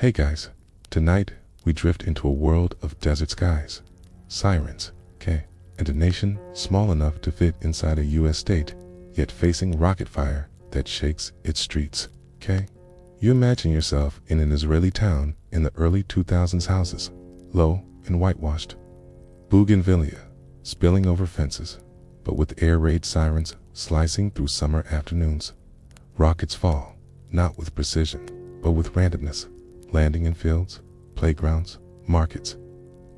Hey guys, tonight we drift into a world of desert skies, sirens, okay, and a nation small enough to fit inside a US state, yet facing rocket fire that shakes its streets, okay? You imagine yourself in an Israeli town in the early 2000s, houses, low and whitewashed, bougainvillea spilling over fences, but with air raid sirens slicing through summer afternoons. Rockets fall, not with precision, but with randomness, landing in fields, playgrounds, markets.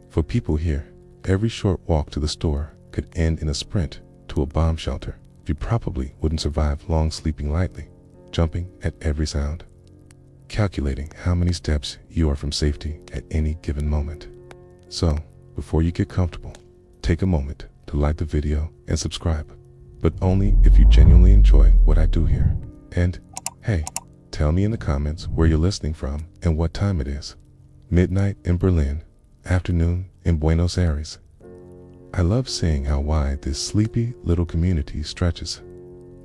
For people here, every short walk to the store could end in a sprint to a bomb shelter. You probably wouldn't survive long sleeping lightly, jumping at every sound, calculating how many steps you are from safety at any given moment. So, before you get comfortable, take a moment to like the video and subscribe, but only if you genuinely enjoy what I do here. And, hey, tell me in the comments where you're listening from and what time it is. Midnight in Berlin, afternoon in Buenos Aires. I love seeing how wide this sleepy little community stretches.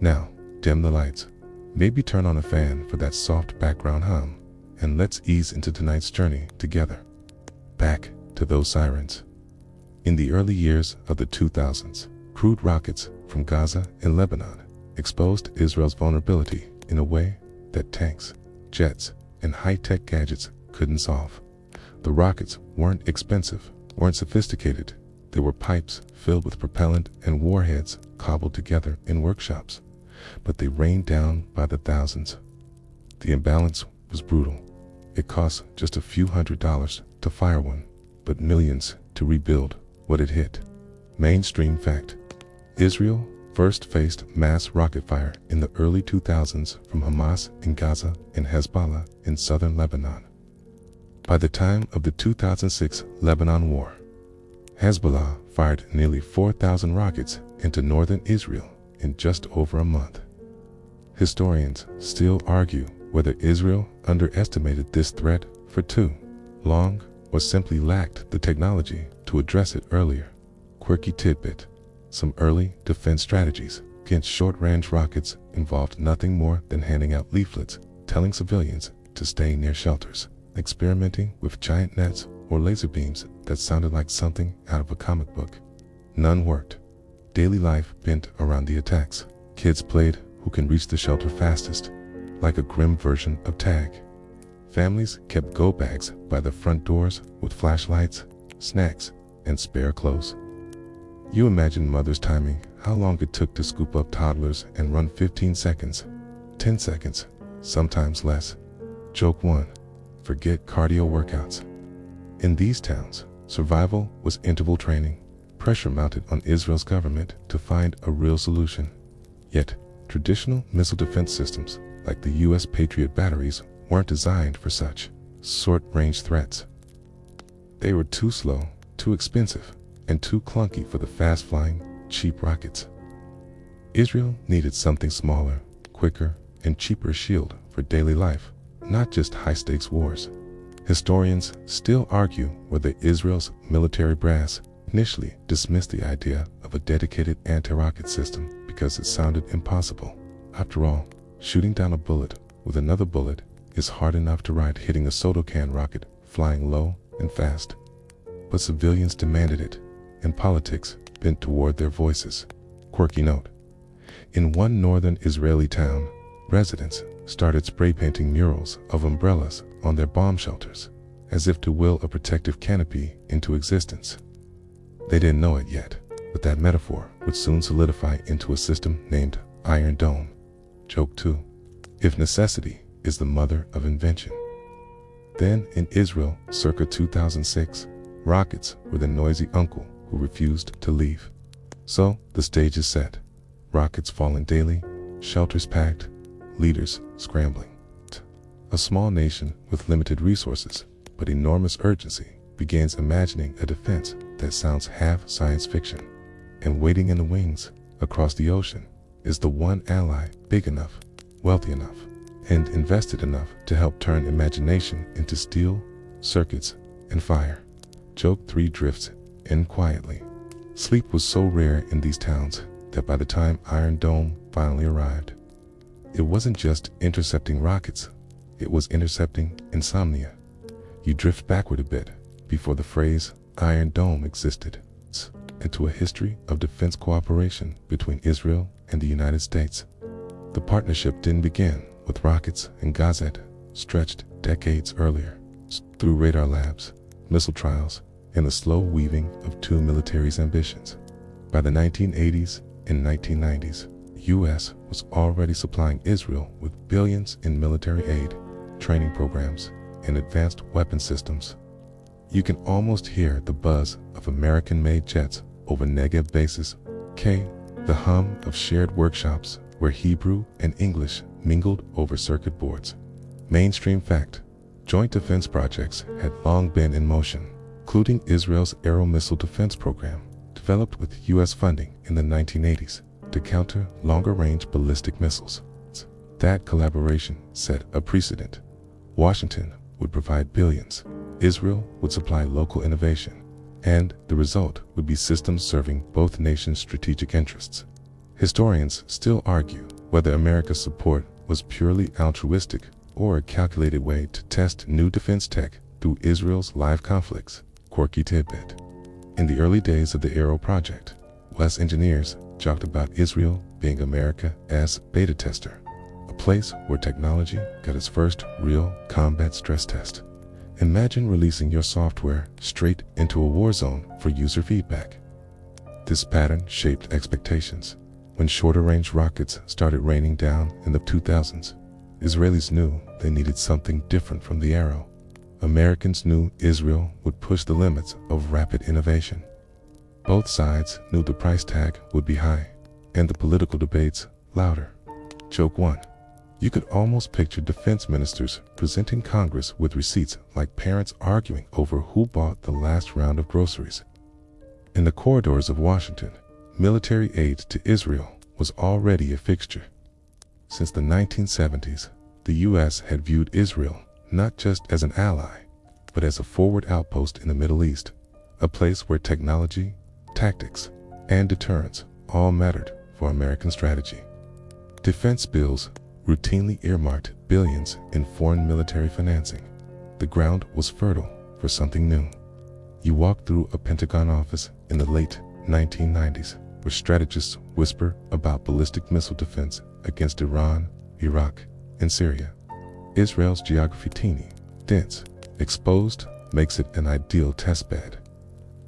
Now, dim the lights, maybe turn on a fan for that soft background hum, and let's ease into tonight's journey together. Back to those sirens. In the early years of the 2000s, crude rockets from Gaza and Lebanon exposed Israel's vulnerability in a way that tanks, jets, and high-tech gadgets couldn't solve. The rockets weren't expensive, weren't sophisticated. They were pipes filled with propellant and warheads cobbled together in workshops, but they rained down by the thousands. The imbalance was brutal. It cost just a few $100s to fire one, but millions to rebuild what it hit. Mainstream fact: Israel first faced mass rocket fire in the early 2000s from Hamas in Gaza and Hezbollah in southern Lebanon. By the time of the 2006 Lebanon War, Hezbollah fired nearly 4,000 rockets into northern Israel in just over a month. Historians still argue whether Israel underestimated this threat for too long or simply lacked the technology to address it earlier. Quirky tidbit: some early defense strategies against short-range rockets involved nothing more than handing out leaflets telling civilians to stay near shelters, experimenting with giant nets or laser beams that sounded like something out of a comic book. None worked. Daily life bent around the attacks. Kids played who can reach the shelter fastest, like a grim version of tag. Families kept go bags by the front doors with flashlights, snacks, and spare clothes. You imagine mothers timing how long it took to scoop up toddlers and run 15 seconds, 10 seconds, sometimes less. Joke 1. Forget cardio workouts. In these towns, survival was interval training, pressure mounted on Israel's government to find a real solution. Yet, traditional missile defense systems like the US Patriot batteries weren't designed for such short-range threats. They were too slow, too expensive, and too clunky for the fast-flying, cheap rockets. Israel needed something smaller, quicker, and cheaper shield for daily life, not just high-stakes wars. Historians still argue whether Israel's military brass initially dismissed the idea of a dedicated anti-rocket system because it sounded impossible. After all, shooting down a bullet with another bullet is hard enough to ride hitting a soda can rocket flying low and fast. But civilians demanded it, and politics bent toward their voices. Quirky note: in one northern Israeli town, residents started spray painting murals of umbrellas on their bomb shelters, as if to will a protective canopy into existence. They didn't know it yet, but that metaphor would soon solidify into a system named Iron Dome. Joke 2. If necessity is the mother of invention. Then in Israel, circa 2006, rockets were the noisy uncle who refused to leave. So the stage is set. Rockets falling daily, shelters packed, leaders scrambling. A small nation with limited resources but enormous urgency begins imagining a defense that sounds half science fiction. And waiting in the wings across the ocean is the one ally big enough, wealthy enough, and invested enough to help turn imagination into steel, circuits, and fire. Joke 3 drifts in quietly. Sleep was so rare in these towns that by the time Iron Dome finally arrived, it wasn't just intercepting rockets, it was intercepting insomnia, you drift backward a bit before the phrase Iron Dome existed, into a history of defense cooperation between Israel and the United States. The partnership didn't begin with rockets and Gazette, stretched decades earlier, through radar labs, missile trials, and the slow weaving of two militaries' ambitions. By the 1980s and 1990s, the U.S. was already supplying Israel with billions in military aid, training programs, and advanced weapon systems. You can almost hear the buzz of American-made jets over Negev bases, the hum of shared workshops where Hebrew and English mingled over circuit boards. Mainstream fact: joint defense projects had long been in motion, including Israel's Aero Missile Defense Program, developed with U.S. funding in the 1980s to counter longer-range ballistic missiles. That collaboration set a precedent. Washington would provide billions, Israel would supply local innovation, and the result would be systems serving both nations' strategic interests. Historians still argue whether America's support was purely altruistic or a calculated way to test new defense tech through Israel's live conflicts. Quirky tidbit: in the early days of the Aero project, U.S. engineers joked about Israel being America's beta tester, a place where technology got its first real combat stress test. Imagine releasing your software straight into a war zone for user feedback. This pattern shaped expectations. When shorter-range rockets started raining down in the 2000s, Israelis knew they needed something different from the Arrow. Americans knew Israel would push the limits of rapid innovation. Both sides knew the price tag would be high, and the political debates louder. Joke 1. You could almost picture defense ministers presenting Congress with receipts like parents arguing over who bought the last round of groceries. In the corridors of Washington, military aid to Israel was already a fixture. Since the 1970s, the U.S. had viewed Israel not just as an ally, but as a forward outpost in the Middle East, a place where technology, tactics, and deterrence all mattered for American strategy. Defense bills routinely earmarked billions in foreign military financing. The ground was fertile for something new. You walk through a Pentagon office in the late 1990s, where strategists whisper about ballistic missile defense against Iran, Iraq, and Syria. Israel's geography teeny, dense, exposed, makes it an ideal testbed.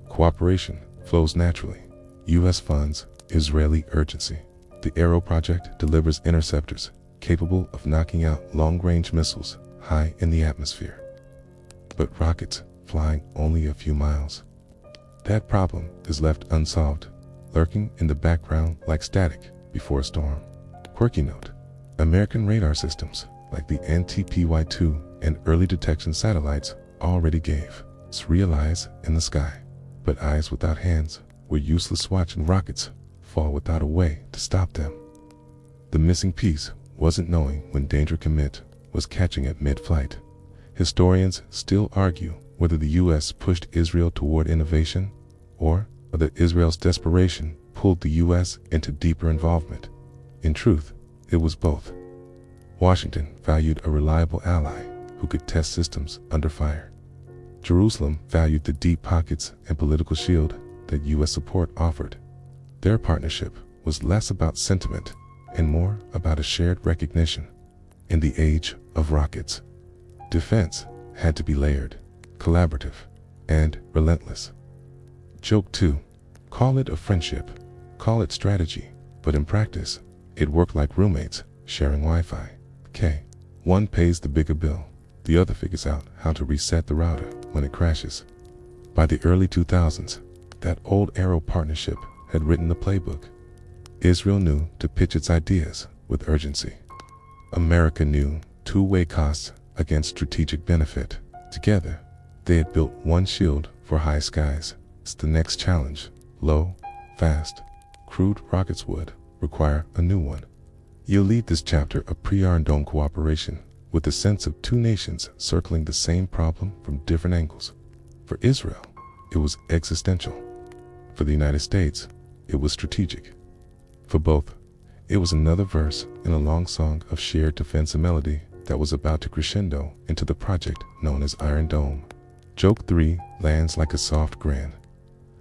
Cooperation flows naturally. U.S. funds Israeli urgency. The Aero project delivers interceptors capable of knocking out long-range missiles high in the atmosphere. But rockets flying only a few miles. That problem is left unsolved, lurking in the background like static before a storm. Quirky note: American radar systems like the NTPY-2 and early detection satellites already gave us real eyes in the sky, but eyes without hands were useless watching rockets fall without a way to stop them. The missing piece wasn't knowing when danger commit was catching it mid-flight. Historians still argue whether the U.S. pushed Israel toward innovation, or whether Israel's desperation pulled the U.S. into deeper involvement. In truth, it was both. Washington valued a reliable ally who could test systems under fire. Jerusalem valued the deep pockets and political shield that U.S. support offered. Their partnership was less about sentiment and more about a shared recognition. In the age of rockets, defense had to be layered, collaborative, and relentless. Joke 2. Call it a friendship, call it strategy, but in practice, it worked like roommates sharing Wi-Fi. One pays the bigger bill, the other figures out how to reset the router when it crashes. By the early 2000s, that old Aero partnership had written the playbook. Israel knew to pitch its ideas with urgency. America knew two-way costs against strategic benefit. Together, they had built one shield for high skies. It's the next challenge: low, fast, crude rockets would require a new one. You'll leave this chapter of pre-Iron Dome cooperation with the sense of two nations circling the same problem from different angles. For Israel, it was existential. For the United States, it was strategic. For both, it was another verse in a long song of shared defense and melody that was about to crescendo into the project known as Iron Dome. Joke 3 lands like a soft grin.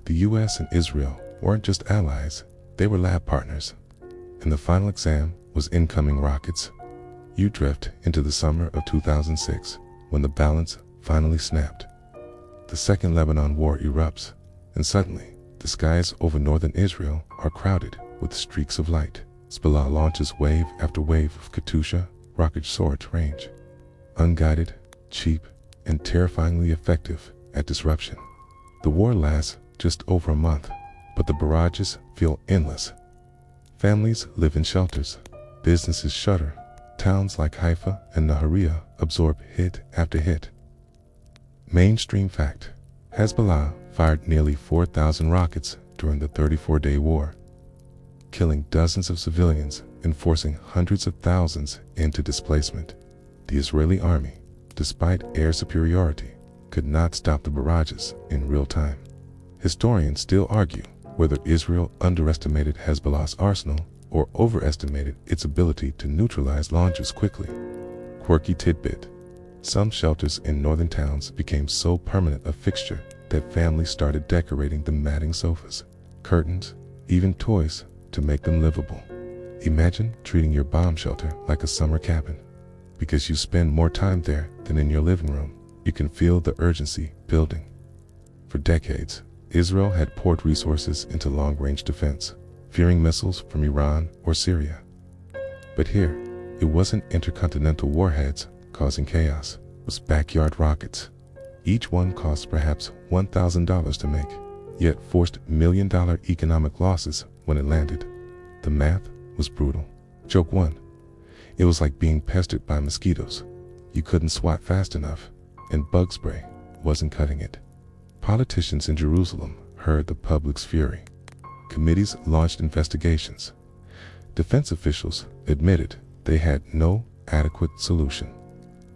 The US and Israel weren't just allies, they were lab partners. And the final exam was incoming rockets. You drift into the summer of 2006, when the balance finally snapped. The Second Lebanon War erupts, and suddenly, the skies over northern Israel are crowded with streaks of light. Hezbollah launches wave after wave of Katyusha rockets soar to range. Unguided, cheap, and terrifyingly effective at disruption. The war lasts just over a month, but the barrages feel endless. Families live in shelters, businesses shutter, towns like Haifa and Nahariya absorb hit after hit. Mainstream fact: Hezbollah fired nearly 4,000 rockets during the 34-day war, killing dozens of civilians and forcing hundreds of thousands into displacement. The Israeli army, despite air superiority, could not stop the barrages in real time. Historians still argue whether Israel underestimated Hezbollah's arsenal or overestimated its ability to neutralize launchers quickly. Quirky tidbit: some shelters in northern towns became so permanent a fixture that families started decorating the matting sofas, curtains, even toys to make them livable. Imagine treating your bomb shelter like a summer cabin. Because you spend more time there than in your living room, you can feel the urgency building. For decades, Israel had poured resources into long-range defense, fearing missiles from Iran or Syria. But here, it wasn't intercontinental warheads causing chaos, it was backyard rockets. Each one cost perhaps $1,000 to make, yet forced million-dollar economic losses when it landed. The math was brutal. Joke 1. It was like being pestered by mosquitoes. You couldn't swat fast enough, and bug spray wasn't cutting it. Politicians in Jerusalem heard the public's fury. Committees launched investigations. Defense officials admitted they had no adequate solution.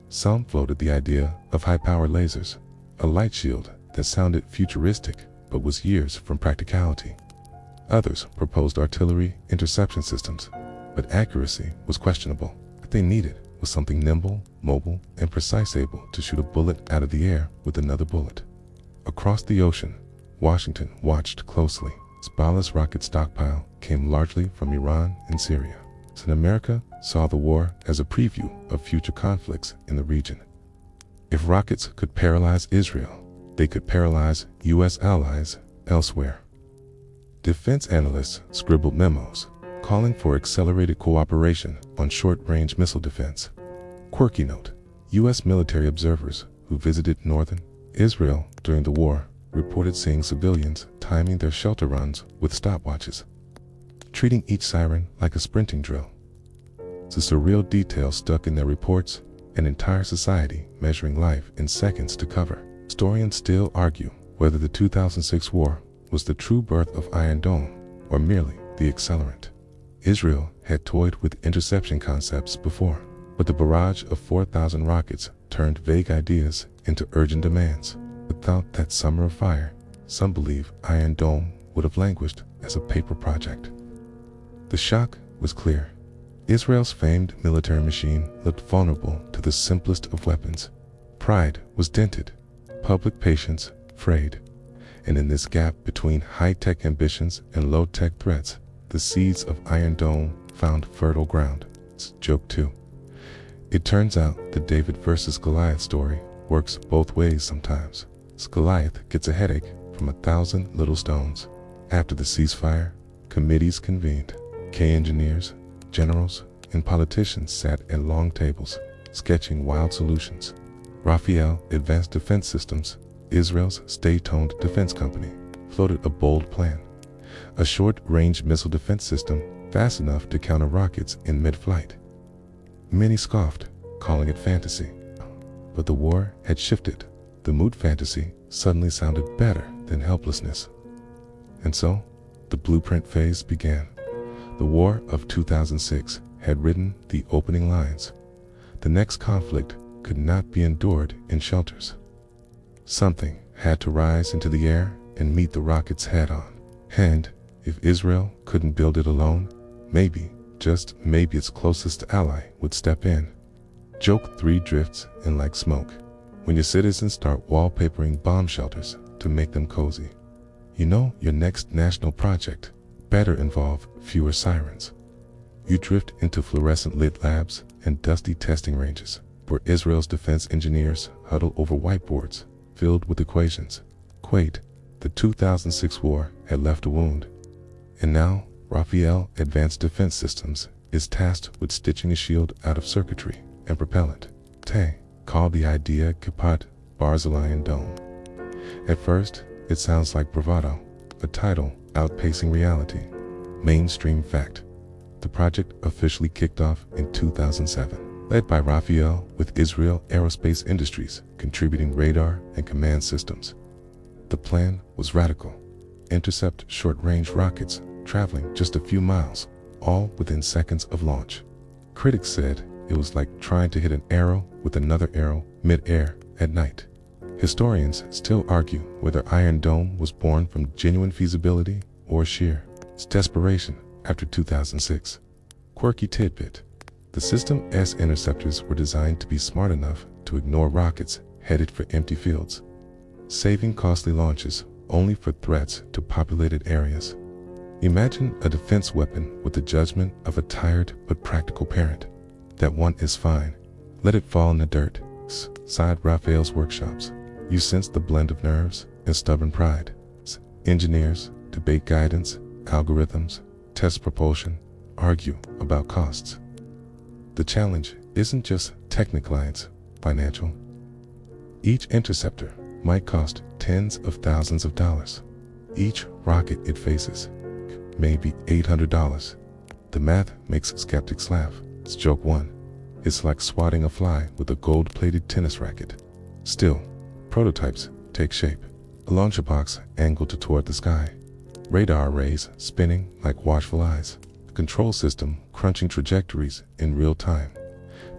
Some floated the idea of high-power lasers, a light shield that sounded futuristic but was years from practicality. Others proposed artillery interception systems, but accuracy was questionable. What they needed was something nimble, mobile, and precise, able to shoot a bullet out of the air with another bullet. Across the ocean, Washington watched closely. Hezbollah's rocket stockpile came largely from Iran and Syria. And America saw the war as a preview of future conflicts in the region. If rockets could paralyze Israel, they could paralyze U.S. allies elsewhere. Defense analysts scribbled memos calling for accelerated cooperation on short-range missile defense. Quirky note: U.S. military observers who visited northern Israel during the war reported seeing civilians timing their shelter runs with stopwatches, treating each siren like a sprinting drill. It's a surreal detail stuck in their reports, an entire society measuring life in seconds to cover. Historians still argue whether the 2006 war was the true birth of Iron Dome or merely the accelerant. Israel had toyed with interception concepts before, but the barrage of 4,000 rockets turned vague ideas into urgent demands. Without that summer of fire, some believe Iron Dome would have languished as a paper project. The shock was clear. Israel's famed military machine looked vulnerable to the simplest of weapons. Pride was dented, public patience frayed, and in this gap between high-tech ambitions and low-tech threats, the seeds of Iron Dome found fertile ground. Joke 2. It turns out the David versus Goliath story works both ways sometimes. Goliath gets a headache from 1,000 little stones. After the ceasefire, committees convened. Engineers, generals, and politicians sat at long tables, sketching wild solutions. Rafael Advanced Defense Systems, Israel's state-owned defense company, floated a bold plan: a short-range missile defense system fast enough to counter rockets in mid-flight. Many scoffed, calling it fantasy. But the war had shifted. The mood fantasy suddenly sounded better than helplessness. And so, the blueprint phase began. The War of 2006 had written the opening lines. The next conflict could not be endured in shelters. Something had to rise into the air and meet the rockets head-on. And if Israel couldn't build it alone, maybe, just maybe, its closest ally would step in. Joke 3 drifts in like smoke. When your citizens start wallpapering bomb shelters to make them cozy. You know your next national project better involve fewer sirens. You drift into fluorescent lit labs and dusty testing ranges where Israel's defense engineers huddle over whiteboards filled with equations. Quaid, the 2006 war had left a wound. And now, Rafael Advanced Defense Systems is tasked with stitching a shield out of circuitry and propellant. Tay, called the idea Kapat Barzilian Dome. At first, it sounds like bravado, a title outpacing reality. Mainstream fact. The project officially kicked off in 2007, led by Rafael with Israel Aerospace Industries contributing radar and command systems. The plan was radical. Intercept short-range rockets traveling just a few miles, all within seconds of launch. Critics said it was like trying to hit an arrow with another arrow mid-air at night. Historians still argue whether Iron Dome was born from genuine feasibility or sheer desperation after 2006. Quirky tidbit. The system's interceptors were designed to be smart enough to ignore rockets headed for empty fields, saving costly launches only for threats to populated areas. Imagine a defense weapon with the judgment of a tired but practical parent. That one is fine. Let it fall in the dirt. Side Raphael's workshops. You sense the blend of nerves and stubborn pride. Engineers debate guidance, algorithms, test propulsion, argue about costs. The challenge isn't just technical, it's financial. Each interceptor might cost tens of thousands of dollars. Each rocket it faces, maybe $800. The math makes skeptics laugh. It's joke 1. It's like swatting a fly with a gold-plated tennis racket. Still, prototypes take shape. A launcher box angled toward the sky. Radar arrays spinning like watchful eyes. The control system crunching trajectories in real time.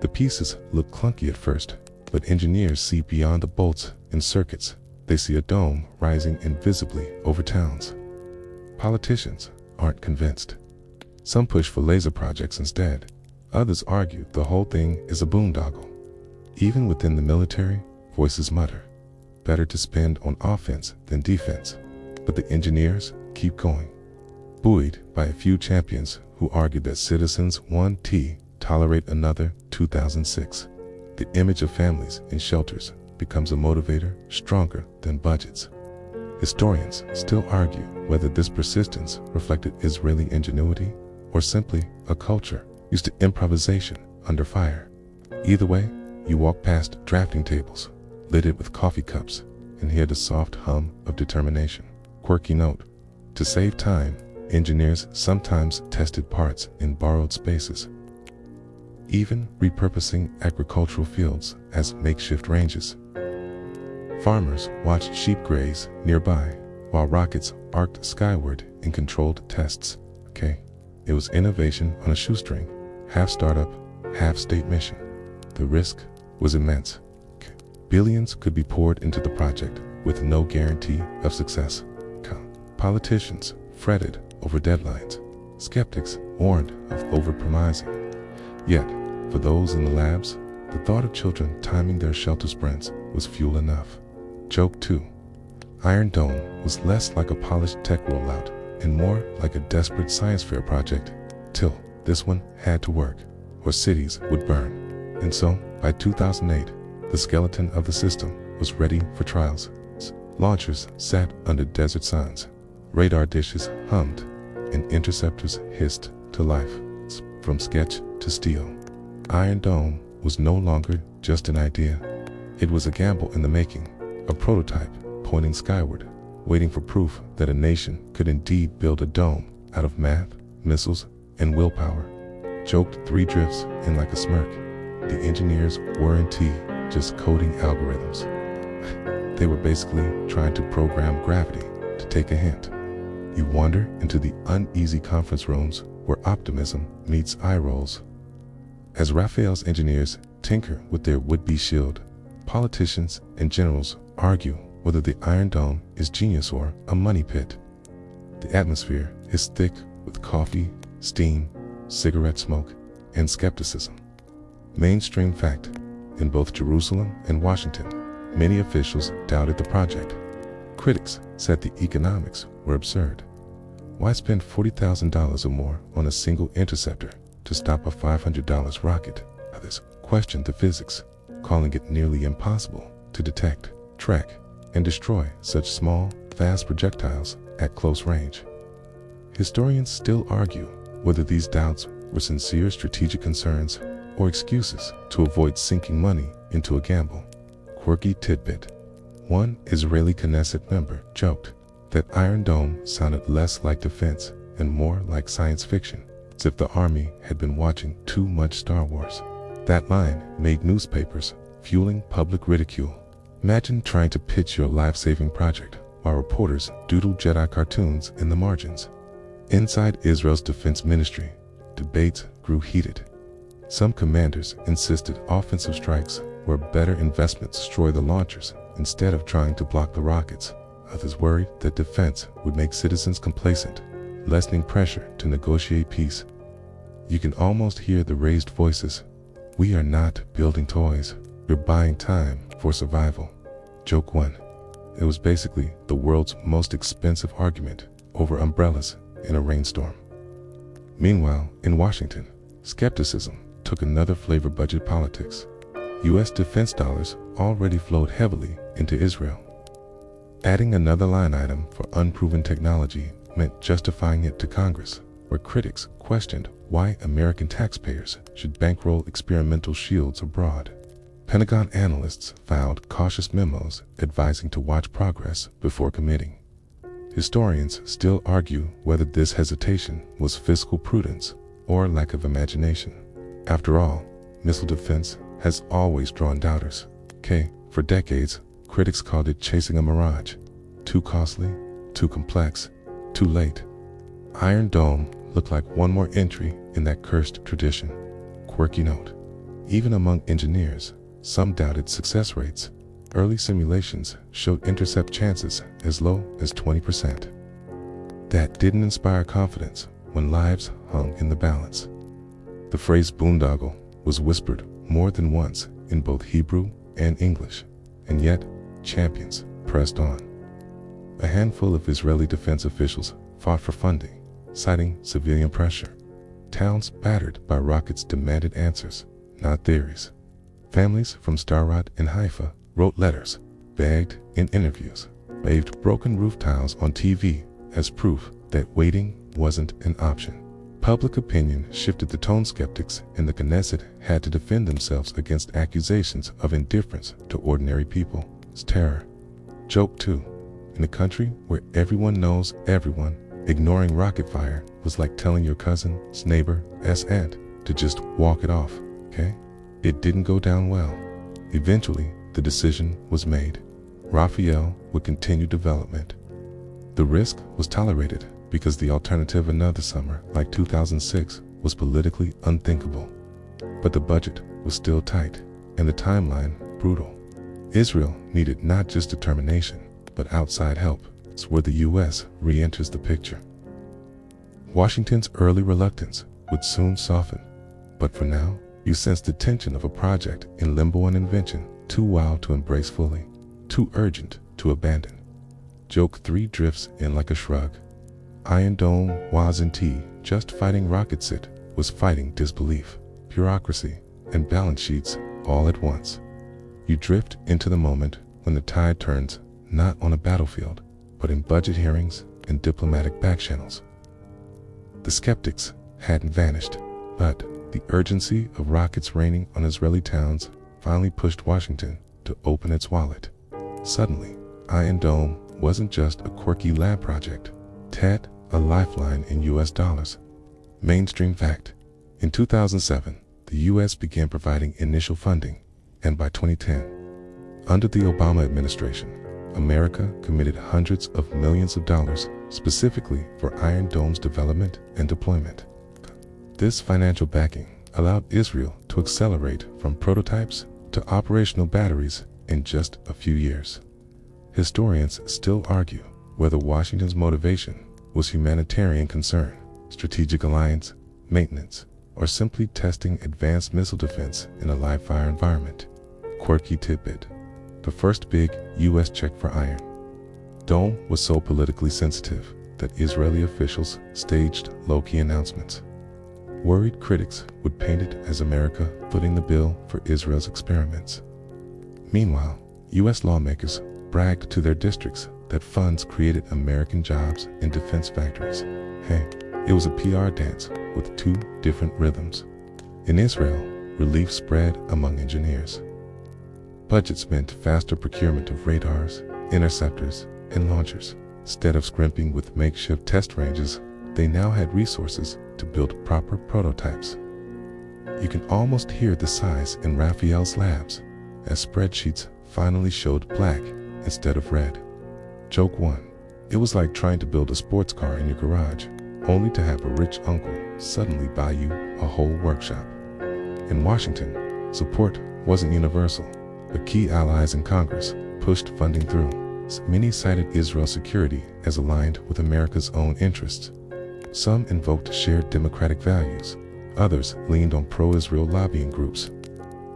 The pieces look clunky at first, but engineers see beyond the bolts and circuits. They see a dome rising invisibly over towns. Politicians aren't convinced. Some push for laser projects instead. Others argue the whole thing is a boondoggle. Even within the military, voices mutter. Better to spend on offense than defense. But the engineers keep going. Buoyed by a few champions who argue that citizens 1T tolerate another 2006. The image of families in shelters becomes a motivator stronger than budgets. Historians still argue whether this persistence reflected Israeli ingenuity or simply a culture used to improvisation under fire. Either way, you walk past drafting tables, littered with coffee cups, and hear the soft hum of determination. Quirky note. To save time, engineers sometimes tested parts in borrowed spaces, even repurposing agricultural fields as makeshift ranges. Farmers watched sheep graze nearby while rockets arced skyward in controlled tests. It was innovation on a shoestring, half startup, half state mission. The risk was immense. Billions could be poured into the project with no guarantee of success. Politicians fretted over deadlines. Skeptics warned of overpromising. Yet, for those in the labs, the thought of children timing their shelter sprints was fuel enough. Joke 2. Iron Dome was less like a polished tech rollout and more like a desperate science fair project, till this one had to work, or cities would burn. And so, by 2008, the skeleton of the system was ready for trials. Launchers sat under desert suns, radar dishes hummed, and interceptors hissed to life. From sketch to steel, Iron Dome was no longer just an idea. It was a gamble in the making, a prototype pointing skyward, waiting for proof that a nation could indeed build a dome out of math, missiles, and willpower. Joked 3 drifts in like a smirk. The engineers weren't just coding algorithms. They were basically trying to program gravity to take a hint. You wander into the uneasy conference rooms where optimism meets eye rolls. As Raphael's engineers tinker with their would-be shield, politicians and generals argue whether the Iron Dome is genius or a money pit. The atmosphere is thick with coffee, steam, cigarette smoke, and skepticism. Mainstream fact. In both Jerusalem and Washington, many officials doubted the project. Critics said the economics were absurd. Why spend $40,000 or more on a single interceptor to stop a $500 rocket? Others questioned the physics, calling it nearly impossible to detect, track, and destroy such small, fast projectiles at close range. Historians still argue whether these doubts were sincere strategic concerns or excuses to avoid sinking money into a gamble. Quirky tidbit. One Israeli Knesset member joked that Iron Dome sounded less like defense and more like science fiction, as if the army had been watching too much Star Wars. That line made newspapers, fueling public ridicule. Imagine trying to pitch your life-saving project while reporters doodle Jedi cartoons in the margins. Inside Israel's defense ministry, debates grew heated. Some commanders insisted offensive strikes were better investments to destroy the launchers instead of trying to block the rockets. Others worried that defense would make citizens complacent, lessening pressure to negotiate peace. You can almost hear the raised voices. We are not building toys, we're buying time for survival. Joke 1. It was basically the world's most expensive argument over umbrellas in a rainstorm. Meanwhile, in Washington, skepticism took another flavor. Budget politics. U.S. defense dollars already flowed heavily into Israel. Adding another line item for unproven technology meant justifying it to Congress, where critics questioned why American taxpayers should bankroll experimental shields abroad. Pentagon analysts filed cautious memos advising to watch progress before committing. Historians still argue whether this hesitation was fiscal prudence or lack of imagination. After all, missile defense has always drawn doubters. For decades, critics called it chasing a mirage. Too costly, too complex, too late. Iron Dome looked like one more entry in that cursed tradition. Quirky note. Even among engineers, some doubted success rates. Early simulations showed intercept chances as low as 20%. That didn't inspire confidence when lives hung in the balance. The phrase boondoggle was whispered more than once in both Hebrew and English, and yet champions pressed on. A handful of Israeli defense officials fought for funding, citing civilian pressure. Towns battered by rockets demanded answers, not theories. Families from Sderot and Haifa wrote letters, begged in interviews, waved broken roof tiles on TV as proof that waiting wasn't an option. Public opinion shifted the tone. Skeptics in the Knesset had to defend themselves against accusations of indifference to ordinary people's terror. Joke 2. In a country where everyone knows everyone, ignoring rocket fire was like telling your cousin's neighbor's aunt to just walk it off, It didn't go down well. Eventually, the decision was made. Raphael would continue development. The risk was tolerated because the alternative, another summer like 2006, was politically unthinkable. But the budget was still tight, and the timeline brutal. Israel needed not just determination, but outside help. It's where the U.S. re-enters the picture. Washington's early reluctance would soon soften, but for now, you sense the tension of a project in limbo, an invention too wild to embrace fully, too urgent to abandon. Joke 3 drifts in like a shrug. Iron Dome wasn't just fighting rockets, it was fighting disbelief, bureaucracy, and balance sheets all at once. You drift into the moment when the tide turns, not on a battlefield, but in budget hearings and diplomatic backchannels. The skeptics hadn't vanished, but the urgency of rockets raining on Israeli towns finally pushed Washington to open its wallet. Suddenly, Iron Dome wasn't just a quirky lab project. It had a lifeline in U.S. dollars. Mainstream fact. In 2007, the U.S. began providing initial funding, and by 2010, under the Obama administration, America committed hundreds of millions of dollars specifically for Iron Dome's development and deployment. This financial backing allowed Israel to accelerate from prototypes to operational batteries in just a few years. Historians still argue whether Washington's motivation was humanitarian concern, strategic alliance, maintenance, or simply testing advanced missile defense in a live-fire environment. Quirky tidbit: the first big U.S. check for Iron Dome was so politically sensitive that Israeli officials staged low-key announcements. Worried critics would paint it as America footing the bill for Israel's experiments. Meanwhile, U.S. lawmakers bragged to their districts that funds created American jobs in defense factories. Hey, it was a PR dance with two different rhythms. In Israel, relief spread among engineers. Budgets meant faster procurement of radars, interceptors, and launchers. Instead of scrimping with makeshift test ranges, they now had resources to build proper prototypes. You can almost hear the sighs in Raphael's labs as spreadsheets finally showed black instead of red. Joke 1. It was like trying to build a sports car in your garage, only to have a rich uncle suddenly buy you a whole workshop. In Washington, support wasn't universal, but key allies in Congress pushed funding through. Many cited Israel's security as aligned with America's own interests. Some invoked shared democratic values, others leaned on pro-Israel lobbying groups.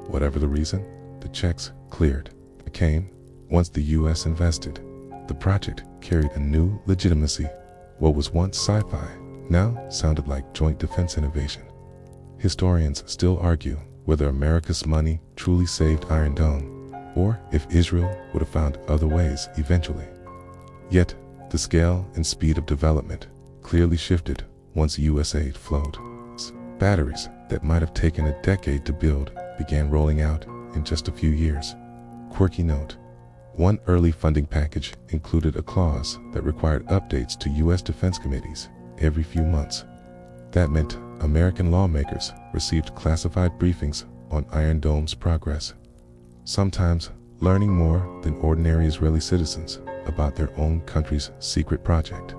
Whatever the reason, the checks cleared. It came once the U.S. invested. The project carried a new legitimacy. What was once sci-fi now sounded like joint defense innovation. Historians still argue whether America's money truly saved Iron Dome, or if Israel would have found other ways eventually. Yet, the scale and speed of development clearly shifted once U.S. aid flowed. Batteries that might have taken a decade to build began rolling out in just a few years. Quirky note: one early funding package included a clause that required updates to U.S. defense committees every few months. That meant American lawmakers received classified briefings on Iron Dome's progress, sometimes learning more than ordinary Israeli citizens about their own country's secret project.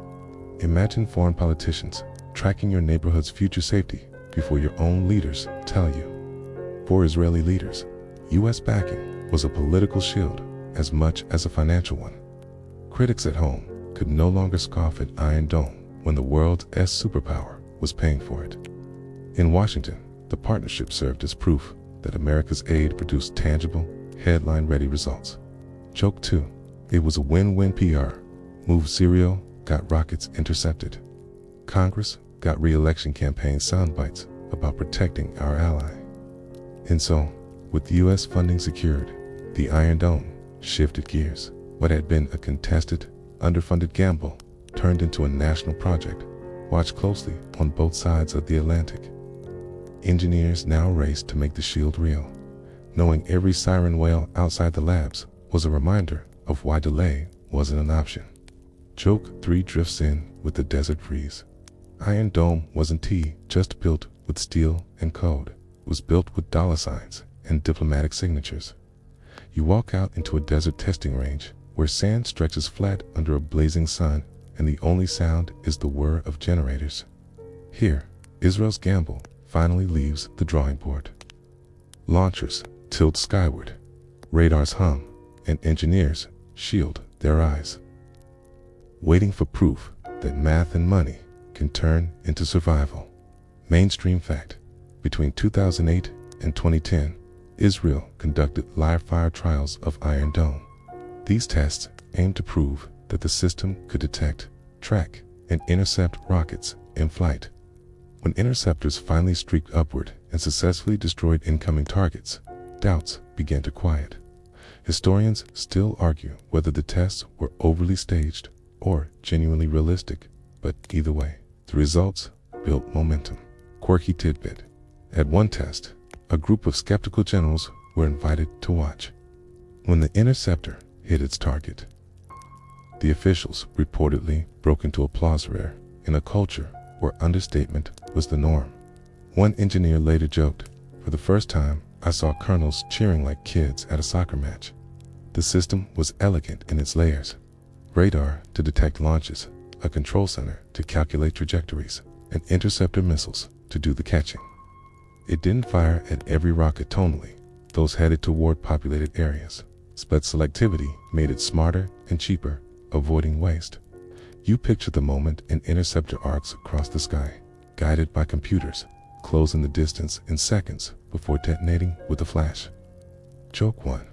Imagine foreign politicians tracking your neighborhood's future safety before your own leaders tell you. For Israeli leaders, U.S. backing was a political shield as much as a financial one. Critics at home could no longer scoff at Iron Dome when the world's superpower was paying for it. In Washington, the partnership served as proof that America's aid produced tangible, headline-ready results. Joke 2. It was a win-win PR. Move Serial got rockets intercepted. Congress got re-election campaign soundbites about protecting our ally. And so, with U.S. funding secured, the Iron Dome shifted gears. What had been a contested, underfunded gamble turned into a national project, watched closely on both sides of the Atlantic. Engineers now raced to make the shield real, knowing every siren wail outside the labs was a reminder of why delay wasn't an option. Joke 3 drifts in with the desert freeze. Iron Dome wasn't just built with steel and code. It was built with dollar signs and diplomatic signatures. You walk out into a desert testing range where sand stretches flat under a blazing sun and the only sound is the whir of generators. Here, Israel's gamble finally leaves the drawing board. Launchers tilt skyward, radars hum, and engineers shield their eyes, waiting for proof that math and money can turn into survival. Mainstream fact: between 2008 and 2010, Israel conducted live-fire trials of Iron Dome. These tests aimed to prove that the system could detect, track, and intercept rockets in flight. When interceptors finally streaked upward and successfully destroyed incoming targets, doubts began to quiet. Historians still argue whether the tests were overly staged or genuinely realistic, but either way, the results built momentum. Quirky tidbit: at one test, a group of skeptical generals were invited to watch. When the interceptor hit its target, the officials reportedly broke into applause rare in a culture where understatement was the norm. One engineer later joked, "For the first time, I saw colonels cheering like kids at a soccer match." The system was elegant in its layers: radar to detect launches, a control center to calculate trajectories, and interceptor missiles to do the catching. It didn't fire at every rocket tonally, those headed toward populated areas, but selectivity made it smarter and cheaper, avoiding waste. You picture the moment an interceptor arcs across the sky, guided by computers, closing the distance in seconds before detonating with a flash. Joke 1.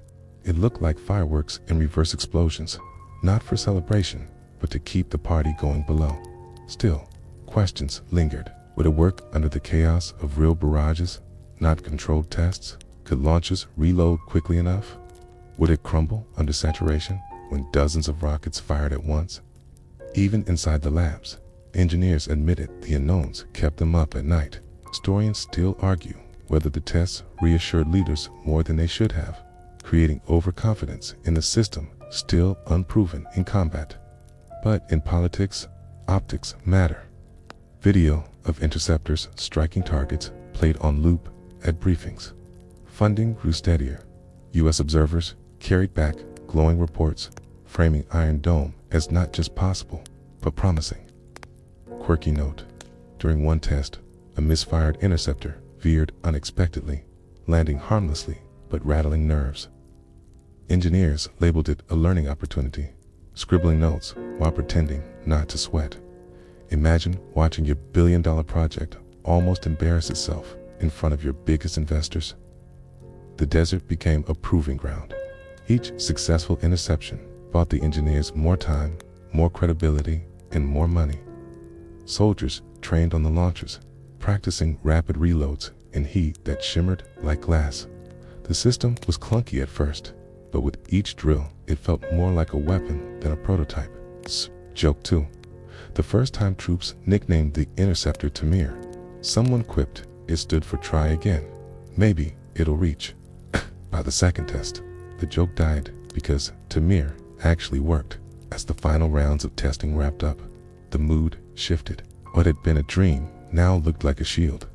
It looked like fireworks and reverse explosions, not for celebration, but to keep the party going below. Still, questions lingered. Would it work under the chaos of real barrages, not controlled tests? Could launchers reload quickly enough? Would it crumble under saturation when dozens of rockets fired at once? Even inside the labs, engineers admitted the unknowns kept them up at night. Historians still argue whether the tests reassured leaders more than they should have, creating overconfidence in a system still unproven in combat. But in politics, optics matter. Video of interceptors striking targets played on loop at briefings. Funding grew steadier. U.S. observers carried back glowing reports, framing Iron Dome as not just possible, but promising. Quirky note: during one test, a misfired interceptor veered unexpectedly, landing harmlessly but rattling nerves. Engineers labeled it a learning opportunity, scribbling notes while pretending not to sweat. Imagine watching your billion-dollar project almost embarrass itself in front of your biggest investors. The desert became a proving ground. Each successful interception bought the engineers more time, more credibility, and more money. Soldiers trained on the launchers, practicing rapid reloads in heat that shimmered like glass. The system was clunky at first, but with each drill, it felt more like a weapon than a prototype. Joke 2. The first time troops nicknamed the interceptor Tamir, someone quipped it stood for try again. Maybe it'll reach. By the second test, the joke died because Tamir actually worked. As the final rounds of testing wrapped up, the mood shifted. What had been a dream now looked like a shield.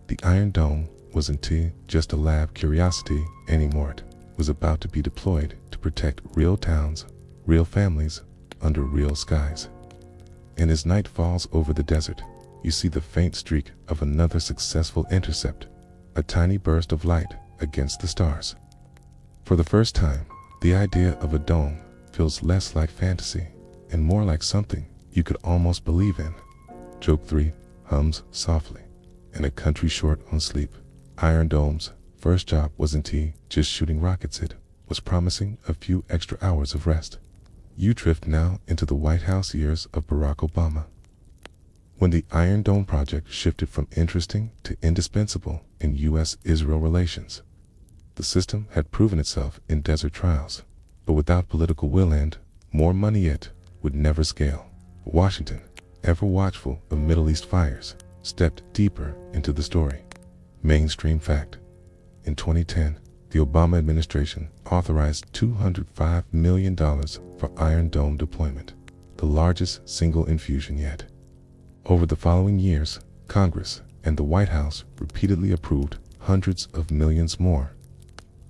The Iron Dome wasn't just a lab curiosity anymore. It was about to be deployed to protect real towns, real families, under real skies. And as night falls over the desert, you see the faint streak of another successful intercept, a tiny burst of light against the stars. For the first time, the idea of a dome feels less like fantasy and more like something you could almost believe in. Joke 3 hums softly. In a country short on sleep, Iron Dome's first job wasn't just shooting rockets. It was promising a few extra hours of rest. You drift now into the White House years of Barack Obama, when the Iron Dome project shifted from interesting to indispensable in U.S.-Israel relations. The system had proven itself in desert trials, but without political will and more money it would never scale. Washington, ever watchful of Middle East fires, stepped deeper into the story. Mainstream fact: in 2010, the Obama administration authorized $205 million for Iron Dome deployment, the largest single infusion yet. Over the following years, Congress and the White House repeatedly approved hundreds of millions more,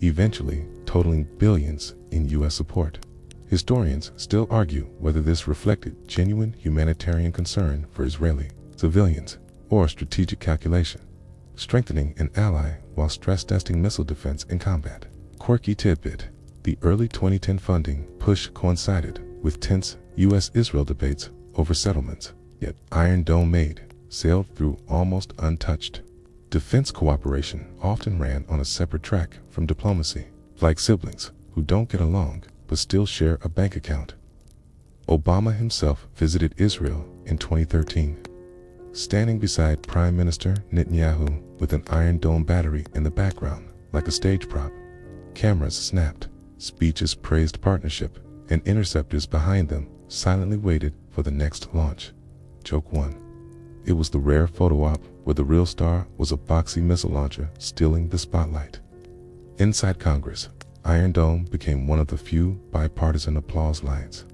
eventually totaling billions in U.S. support. Historians still argue whether this reflected genuine humanitarian concern for Israeli civilians or strategic calculation, strengthening an ally while stress-testing missile defense in combat. Quirky tidbit: the early 2010 funding push coincided with tense U.S.-Israel debates over settlements, yet Iron Dome aid sailed through almost untouched. Defense cooperation often ran on a separate track from diplomacy, like siblings who don't get along but still share a bank account. Obama himself visited Israel in 2013, standing beside Prime Minister Netanyahu with an Iron Dome battery in the background like a stage prop. Cameras snapped, speeches praised partnership, and interceptors behind them silently waited for the next launch. Joke 1. It was the rare photo op where the real star was a boxy missile launcher stealing the spotlight. Inside Congress, Iron Dome became one of the few bipartisan applause lines.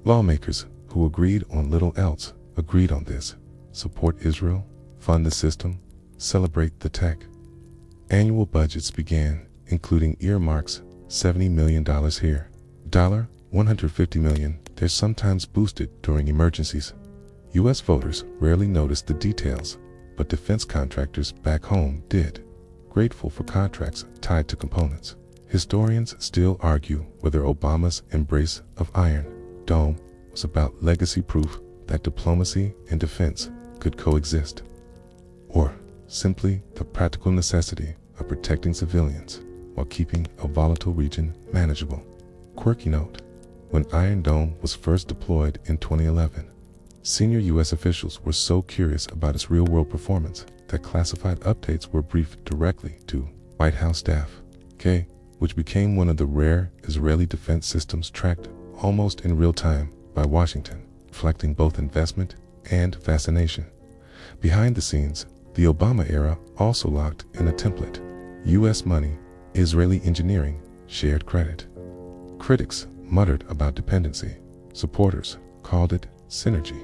Lawmakers who agreed on little else agreed on this: support Israel, fund the system, celebrate the tech. Annual budgets began, including earmarks: $70 million here, $150 million there, sometimes boosted during emergencies. U.S. voters rarely noticed the details, but defense contractors back home did, grateful for contracts tied to components. Historians still argue whether Obama's embrace of Iron Dome was about legacy proof that diplomacy and defense could coexist, or simply the practical necessity of protecting civilians while keeping a volatile region manageable. Quirky note: when Iron Dome was first deployed in 2011, senior U.S. officials were so curious about its real-world performance that classified updates were briefed directly to White House staff, which became one of the rare Israeli defense systems tracked almost in real time by Washington, reflecting both investment and fascination. Behind the scenes, the Obama era also locked in a template: U.S. money, Israeli engineering, shared credit. Critics muttered about dependency. Supporters called it synergy.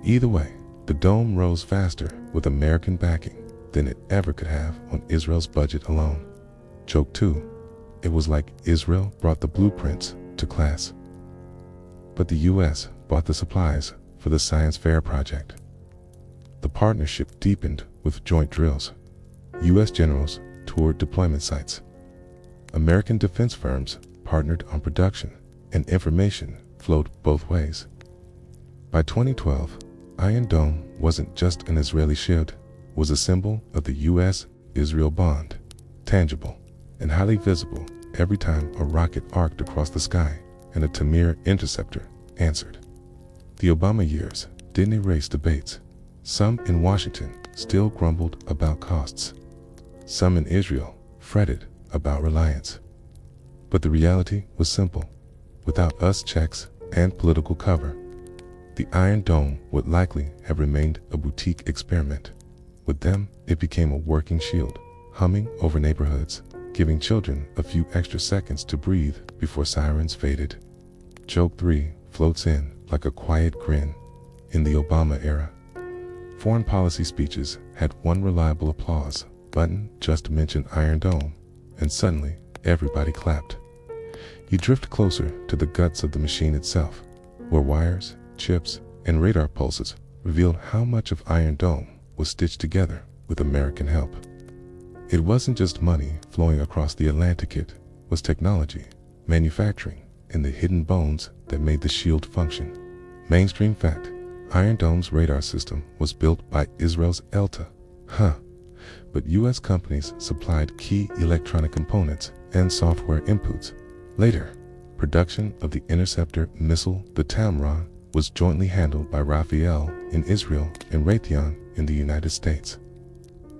Either way, the dome rose faster with American backing than it ever could have on Israel's budget alone. Joke 2: it was like Israel brought the blueprints to class, but the U.S. bought the supplies for the science fair project. The partnership deepened with joint drills. U.S. generals toured deployment sites. American defense firms partnered on production, and information flowed both ways. By 2012, Iron Dome wasn't just an Israeli shield, it was a symbol of the U.S.-Israel bond, tangible and highly visible every time a rocket arced across the sky and a Tamir interceptor answered. The Obama years didn't erase debates. Some in Washington still grumbled about costs. Some in Israel fretted about reliance. But the reality was simple: without US checks and political cover, the Iron Dome would likely have remained a boutique experiment. With them, it became a working shield, humming over neighborhoods, giving children a few extra seconds to breathe before sirens faded. Joke 3 floats in like a quiet grin. In the Obama era, foreign policy speeches had one reliable applause button: just mention Iron Dome, and suddenly everybody clapped. You drift closer to the guts of the machine itself, where wires, chips, and radar pulses revealed how much of Iron Dome was stitched together with American help. It wasn't just money flowing across the Atlantic, it was technology, manufacturing, and the hidden bones that made the shield function. Mainstream fact: Iron Dome's radar system was built by Israel's ELTA. But U.S. companies supplied key electronic components and software inputs. Later, production of the interceptor missile, the Tamron, was jointly handled by Rafael in Israel and Raytheon in the United States.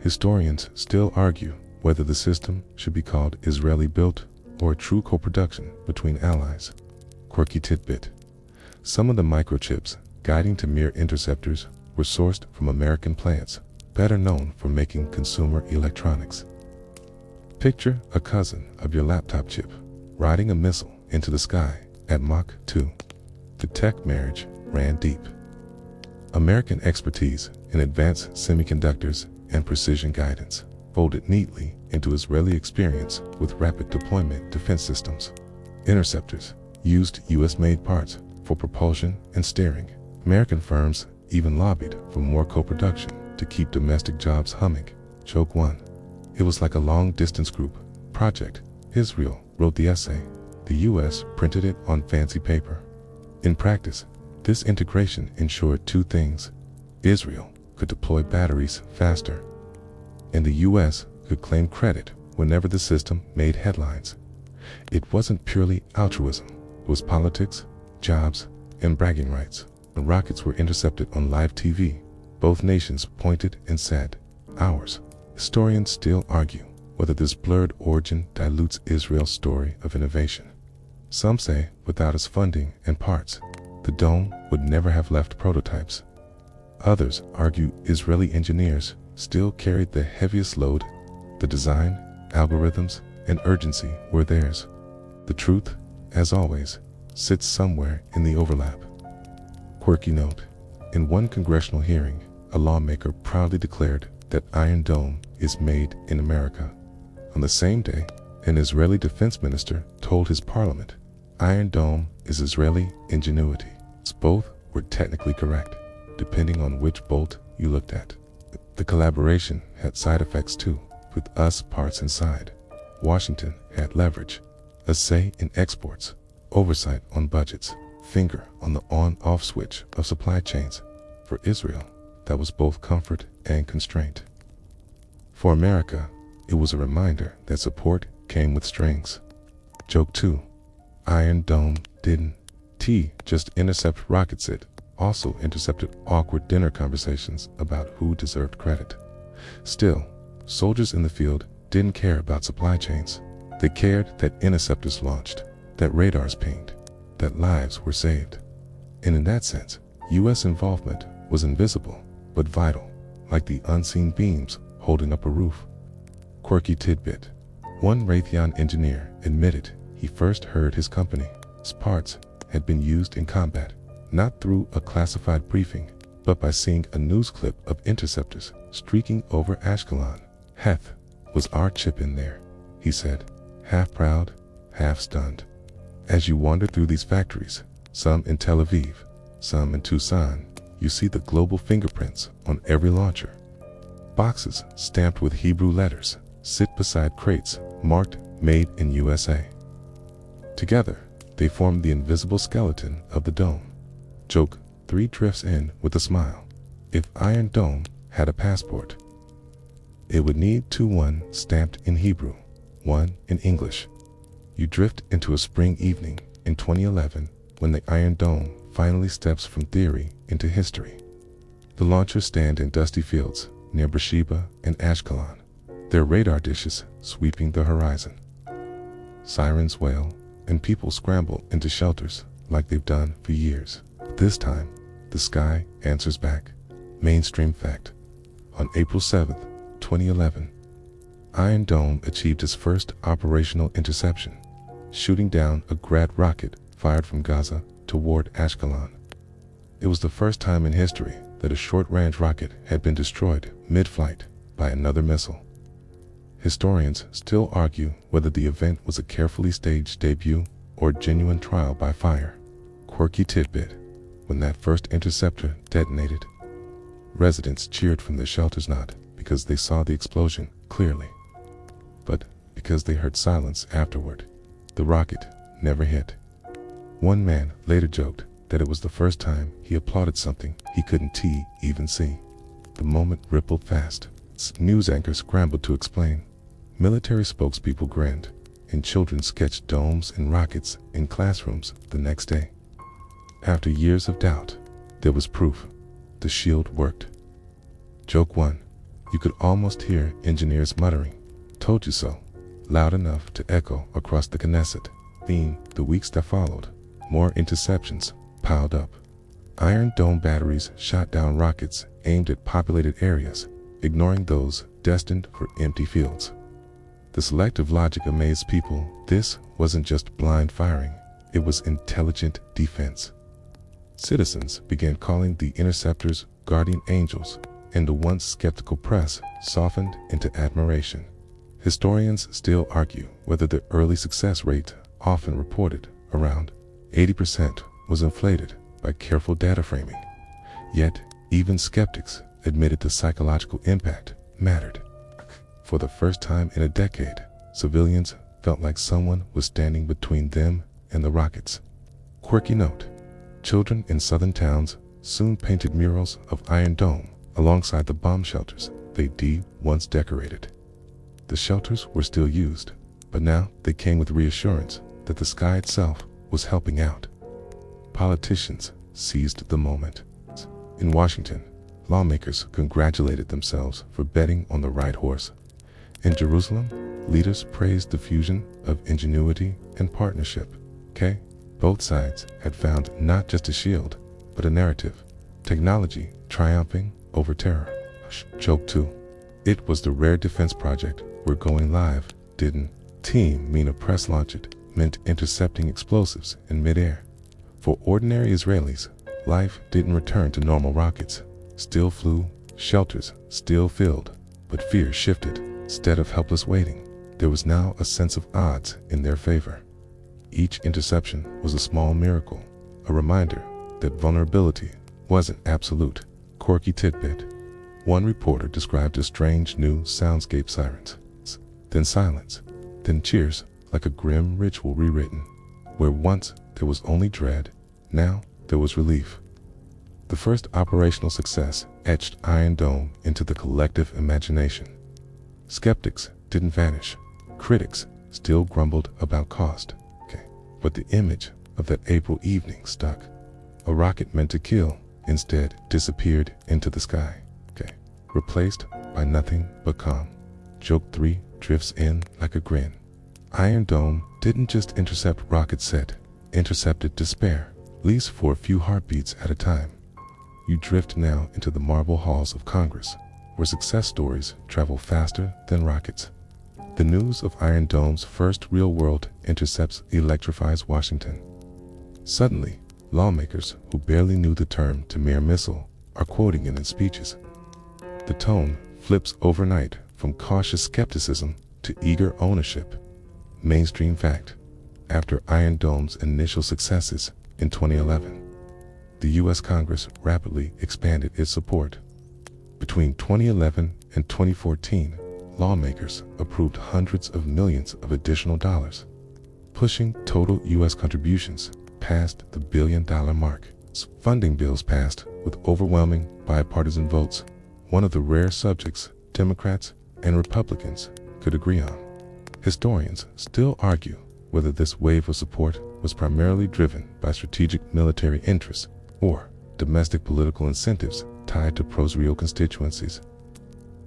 Historians still argue whether the system should be called Israeli-built or a true co-production between allies. Quirky tidbit: some of the microchips guiding Tamir interceptors were sourced from American plants, better known for making consumer electronics. Picture a cousin of your laptop chip riding a missile into the sky at Mach 2. The tech marriage ran deep. American expertise in advanced semiconductors and precision guidance folded neatly into Israeli experience with rapid deployment defense systems. Interceptors used US-made parts for propulsion and steering. American firms even lobbied for more co-production to keep domestic jobs humming. Joke 1: it was like a long-distance group project. Israel wrote the essay. The US printed it on fancy paper. In practice, this integration ensured two things: Israel could deploy batteries faster, and the US could claim credit whenever the system made headlines. It wasn't purely altruism, it was politics, jobs, and bragging rights. When rockets were intercepted on live TV, both nations pointed and said, "Ours." Historians still argue whether this blurred origin dilutes Israel's story of innovation. Some say without its funding and parts, the dome would never have left prototypes. Others argue Israeli engineers still carried the heaviest load. The design, algorithms, and urgency were theirs. The truth, as always, sits somewhere in the overlap. Quirky note: in one congressional hearing, a lawmaker proudly declared that Iron Dome is made in America. On the same day, an Israeli defense minister told his parliament, Iron Dome is Israeli ingenuity. Both were technically correct, depending on which bolt you looked at. The collaboration had side effects too, with US parts inside. Washington had leverage, a say in exports, oversight on budgets, finger on the on-off switch of supply chains. For Israel, that was both comfort and constraint. For America, it was a reminder that support came with strings. Joke 2. Iron Dome didn't just intercept rockets, it also intercepted awkward dinner conversations about who deserved credit. Still, soldiers in the field didn't care about supply chains. They cared that interceptors launched, that radars pinged, that lives were saved. And in that sense, U.S. involvement was invisible but vital, like the unseen beams holding up a roof. Quirky tidbit. One Raytheon engineer admitted he first heard his company's parts had been used in combat, not through a classified briefing, but by seeing a news clip of interceptors streaking over Ashkelon. "Heth, was our chip in there?" he said, half proud, half stunned. As you wander through these factories, some in Tel Aviv, some in Tucson, you see the global fingerprints on every launcher. Boxes stamped with Hebrew letters sit beside crates marked Made in USA. Together, they form the invisible skeleton of the dome. Joke 3 drifts in with a smile. If Iron Dome had a passport, it would need 1 stamped in Hebrew, 1 in English. You drift into a spring evening in 2011 when the Iron Dome finally steps from theory into history. The launchers stand in dusty fields near Beersheba and Ashkelon, their radar dishes sweeping the horizon. Sirens wail, and people scramble into shelters like they've done for years. This time, the sky answers back. Mainstream fact. On April 7th, 2011, Iron Dome achieved its first operational interception, shooting down a Grad rocket fired from Gaza toward Ashkelon. It was the first time in history that a short-range rocket had been destroyed mid-flight by another missile. Historians still argue whether the event was a carefully staged debut or genuine trial by fire. Quirky tidbit. When that first interceptor detonated, residents cheered from their shelters not because they saw the explosion clearly, but because they heard silence afterward. The rocket never hit. One man later joked that it was the first time he applauded something he couldn't even see. The moment rippled fast. News anchors scrambled to explain. Military spokespeople grinned, and children sketched domes and rockets in classrooms the next day. After years of doubt, there was proof. The shield worked. Joke 1. You could almost hear engineers muttering, "Told you so," loud enough to echo across the Knesset. The weeks that followed, more interceptions piled up. Iron Dome batteries shot down rockets aimed at populated areas, ignoring those destined for empty fields. The selective logic amazed people. This wasn't just blind firing, it was intelligent defense. Citizens began calling the interceptors guardian angels, and the once skeptical press softened into admiration. Historians still argue whether the early success rate, often reported around 80%, was inflated by careful data framing. Yet, even skeptics admitted the psychological impact mattered. For the first time in a decade, civilians felt like someone was standing between them and the rockets. Quirky note. Children in southern towns soon painted murals of Iron Dome alongside the bomb shelters they once decorated. The shelters were still used, but now they came with reassurance that the sky itself was helping out. Politicians seized the moment. In Washington, lawmakers congratulated themselves for betting on the right horse. In Jerusalem, leaders praised the fusion of ingenuity and partnership. Both sides had found not just a shield, but a narrative. Technology triumphing over terror. Joke 2. It was the rare defense project where going live didn't mean a press launch. It meant intercepting explosives in midair. For ordinary Israelis, life didn't return to normal. Rockets still flew, shelters still filled, but fear shifted. Instead of helpless waiting, there was now a sense of odds in their favor. Each interception was a small miracle, a reminder that vulnerability wasn't absolute. Quirky tidbit. One reporter described a strange new soundscape: sirens, then silence, then cheers, like a grim ritual rewritten. Where once there was only dread, now there was relief. The first operational success etched Iron Dome into the collective imagination. Skeptics didn't vanish. Critics still grumbled about cost. But the image of that April evening stuck. A rocket meant to kill instead disappeared into the sky. Replaced by nothing but calm. Joke 3 drifts in like a grin. Iron Dome didn't just intercept rocket set, intercepted despair, at least for a few heartbeats at a time. You drift now into the marble halls of Congress, where success stories travel faster than rockets. The news of Iron Dome's first real-world intercepts electrifies Washington. Suddenly, lawmakers who barely knew the term Tamir missile are quoting it in speeches. The tone flips overnight from cautious skepticism to eager ownership. Mainstream fact: after Iron Dome's initial successes in 2011, the U.S. Congress rapidly expanded its support. Between 2011 and 2014, lawmakers approved hundreds of millions of additional dollars, pushing total U.S. contributions past the billion-dollar mark. Funding bills passed with overwhelming bipartisan votes, one of the rare subjects Democrats and Republicans could agree on. Historians still argue whether this wave of support was primarily driven by strategic military interests or domestic political incentives tied to pro-Israel constituencies.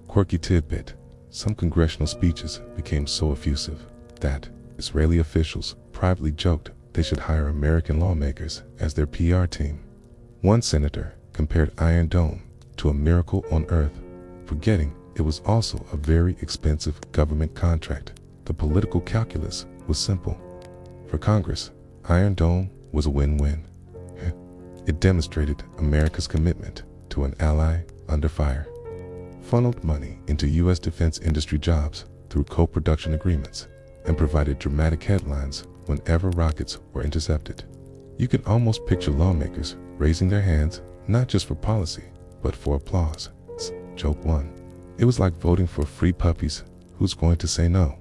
Quirky tidbit: some congressional speeches became so effusive that Israeli officials privately joked they should hire American lawmakers as their PR team. One senator compared Iron Dome to a miracle on earth, forgetting it was also a very expensive government contract. The political calculus was simple. For Congress, Iron Dome was a win-win. It demonstrated America's commitment to an ally under fire, funneled money into U.S. defense industry jobs through co-production agreements, and provided dramatic headlines whenever rockets were intercepted. You can almost picture lawmakers raising their hands not just for policy, but for applause. Joke 1. It was like voting for free puppies. Who's going to say no?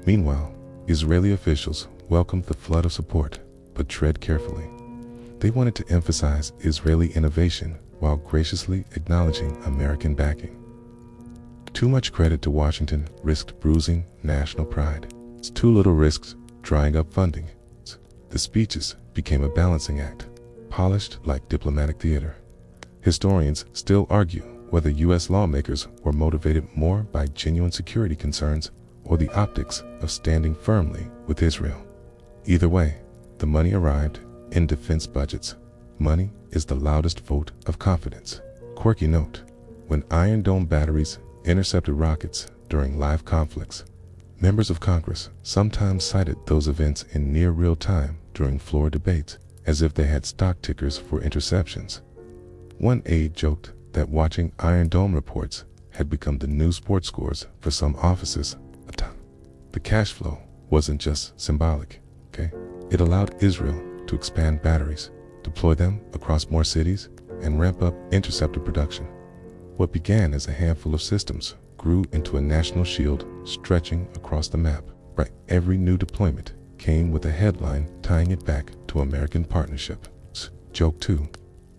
Meanwhile, Israeli officials welcomed the flood of support, but tread carefully. They wanted to emphasize Israeli innovation while graciously acknowledging American backing. Too much credit to Washington risked bruising national pride. Too little risked drying up funding. The speeches became a balancing act, polished like diplomatic theater. Historians still argue whether U.S. lawmakers were motivated more by genuine security concerns or the optics of standing firmly with Israel. Either way, the money arrived in defense budgets. Money is the loudest vote of confidence. Quirky note: when Iron Dome batteries intercepted rockets during live conflicts, members of Congress sometimes cited those events in near real time during floor debates, as if they had stock tickers for interceptions. One aide joked that watching Iron Dome reports had become the new sports scores for some offices. The cash flow wasn't just symbolic, It allowed Israel to expand batteries, deploy them across more cities, and ramp up interceptor production. What began as a handful of systems grew into a national shield stretching across the map. Every new deployment came with a headline tying it back to American partnership. Joke 2.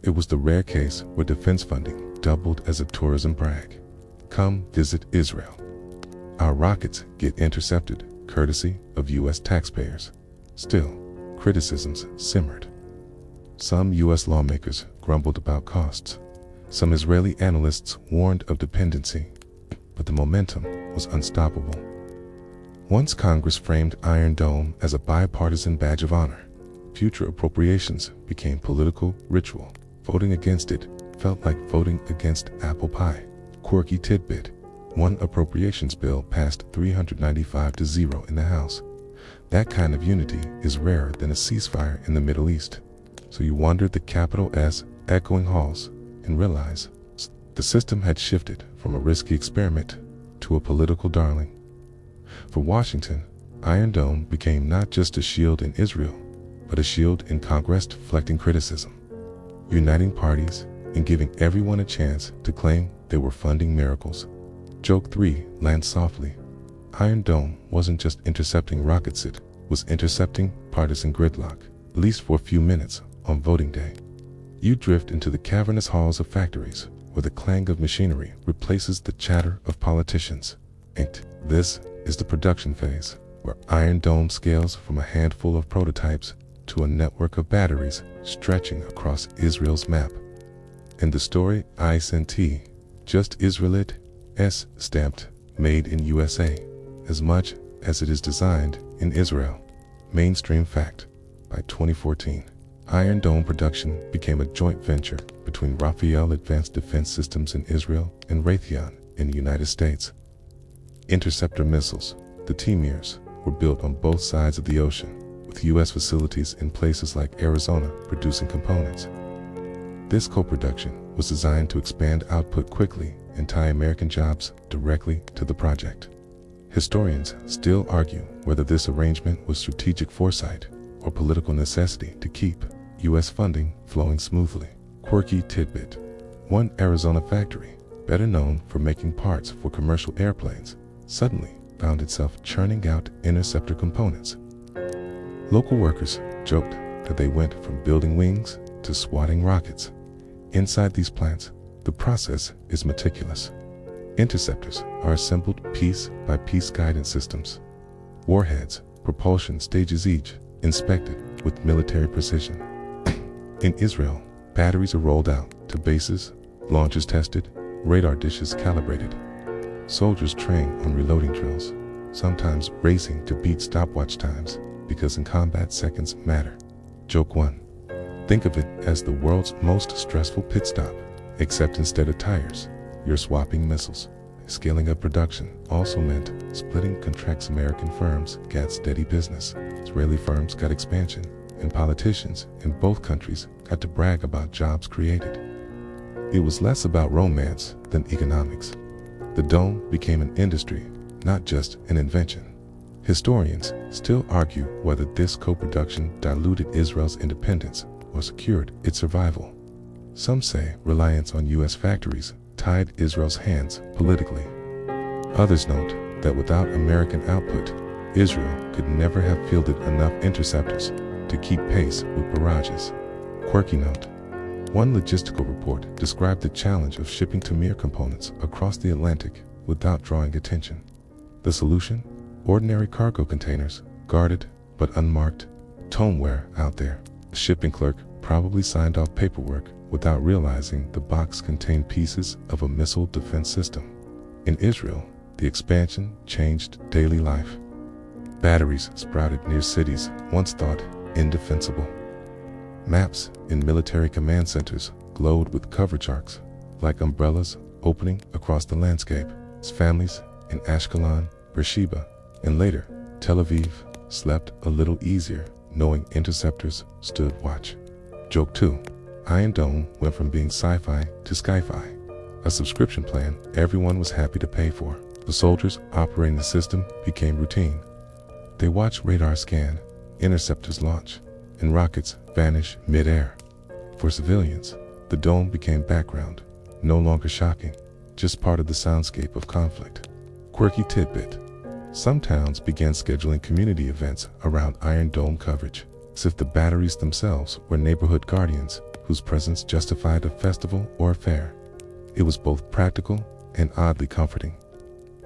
It was the rare case where defense funding doubled as a tourism brag. Come visit Israel. Our rockets get intercepted courtesy of U.S. taxpayers. Still, criticisms simmered. Some U.S. lawmakers grumbled about costs. Some Israeli analysts warned of dependency, but the momentum was unstoppable. Once Congress framed Iron Dome as a bipartisan badge of honor, future appropriations became political ritual. Voting against it felt like voting against apple pie. Quirky tidbit: one appropriations bill passed 395-0 in the House. That kind of unity is rarer than a ceasefire in the Middle East. So you wandered the capital S echoing halls and realized the system had shifted from a risky experiment to a political darling. For Washington, Iron Dome became not just a shield in Israel, but a shield in Congress deflecting criticism, uniting parties and giving everyone a chance to claim they were funding miracles. Joke 3 lands softly. Iron Dome wasn't just intercepting rockets, it was intercepting partisan gridlock, at least for a few minutes on voting day. You drift into the cavernous halls of factories where the clang of machinery replaces the chatter of politicians. This is the production phase, where Iron Dome scales from a handful of prototypes to a network of batteries stretching across Israel's map. In the story ICNT, just Israelite S stamped Made in USA, as much as it is designed in Israel. Mainstream fact: by 2014, Iron Dome production became a joint venture between Rafael Advanced Defense Systems in Israel and Raytheon in the United States. Interceptor missiles, the TMIRs, were built on both sides of the ocean, with U.S. facilities in places like Arizona producing components. This co-production was designed to expand output quickly and tie American jobs directly to the project. Historians still argue whether this arrangement was strategic foresight or political necessity to keep U.S. funding flowing smoothly. Quirky tidbit: one Arizona factory, better known for making parts for commercial airplanes, suddenly found itself churning out interceptor components. Local workers joked that they went from building wings to swatting rockets. Inside these plants, the process is meticulous. Interceptors are assembled piece by piece guidance systems. Warheads, propulsion stages each inspected with military precision. In Israel, batteries are rolled out to bases, launchers tested, radar dishes calibrated. Soldiers train on reloading drills, sometimes racing to beat stopwatch times because in combat seconds matter. Joke 1. Think of it as the world's most stressful pit stop, except instead of tires, you're swapping missiles. Scaling up production also meant splitting contracts. American firms got steady business, Israeli firms got expansion, and politicians in both countries got to brag about jobs created. It was less about romance than economics. The dome became an industry, not just an invention. Historians still argue whether this co-production diluted Israel's independence or secured its survival. Some say reliance on U.S. factories tied Israel's hands politically. Others note that without American output, Israel could never have fielded enough interceptors to keep pace with barrages. Quirky note: one logistical report described the challenge of shipping TMIR components across the Atlantic without drawing attention. The solution? Ordinary cargo containers, guarded but unmarked. Tomeware out there. The shipping clerk probably signed off paperwork without realizing the box contained pieces of a missile defense system. In Israel, the expansion changed daily life. Batteries sprouted near cities once thought indefensible. Maps in military command centers glowed with coverage arcs, like umbrellas opening across the landscape. As families in Ashkelon, Beersheba, and later Tel Aviv slept a little easier knowing interceptors stood watch. Joke 2. Iron Dome went from being sci-fi to sky-fi. A subscription plan everyone was happy to pay for. The soldiers operating the system became routine. They watched radar scan, interceptors launch, and rockets vanish mid-air. For civilians, the dome became background, no longer shocking, just part of the soundscape of conflict. Quirky tidbit: some towns began scheduling community events around Iron Dome coverage, as if the batteries themselves were neighborhood guardians whose presence justified a festival or a fair. It was both practical and oddly comforting.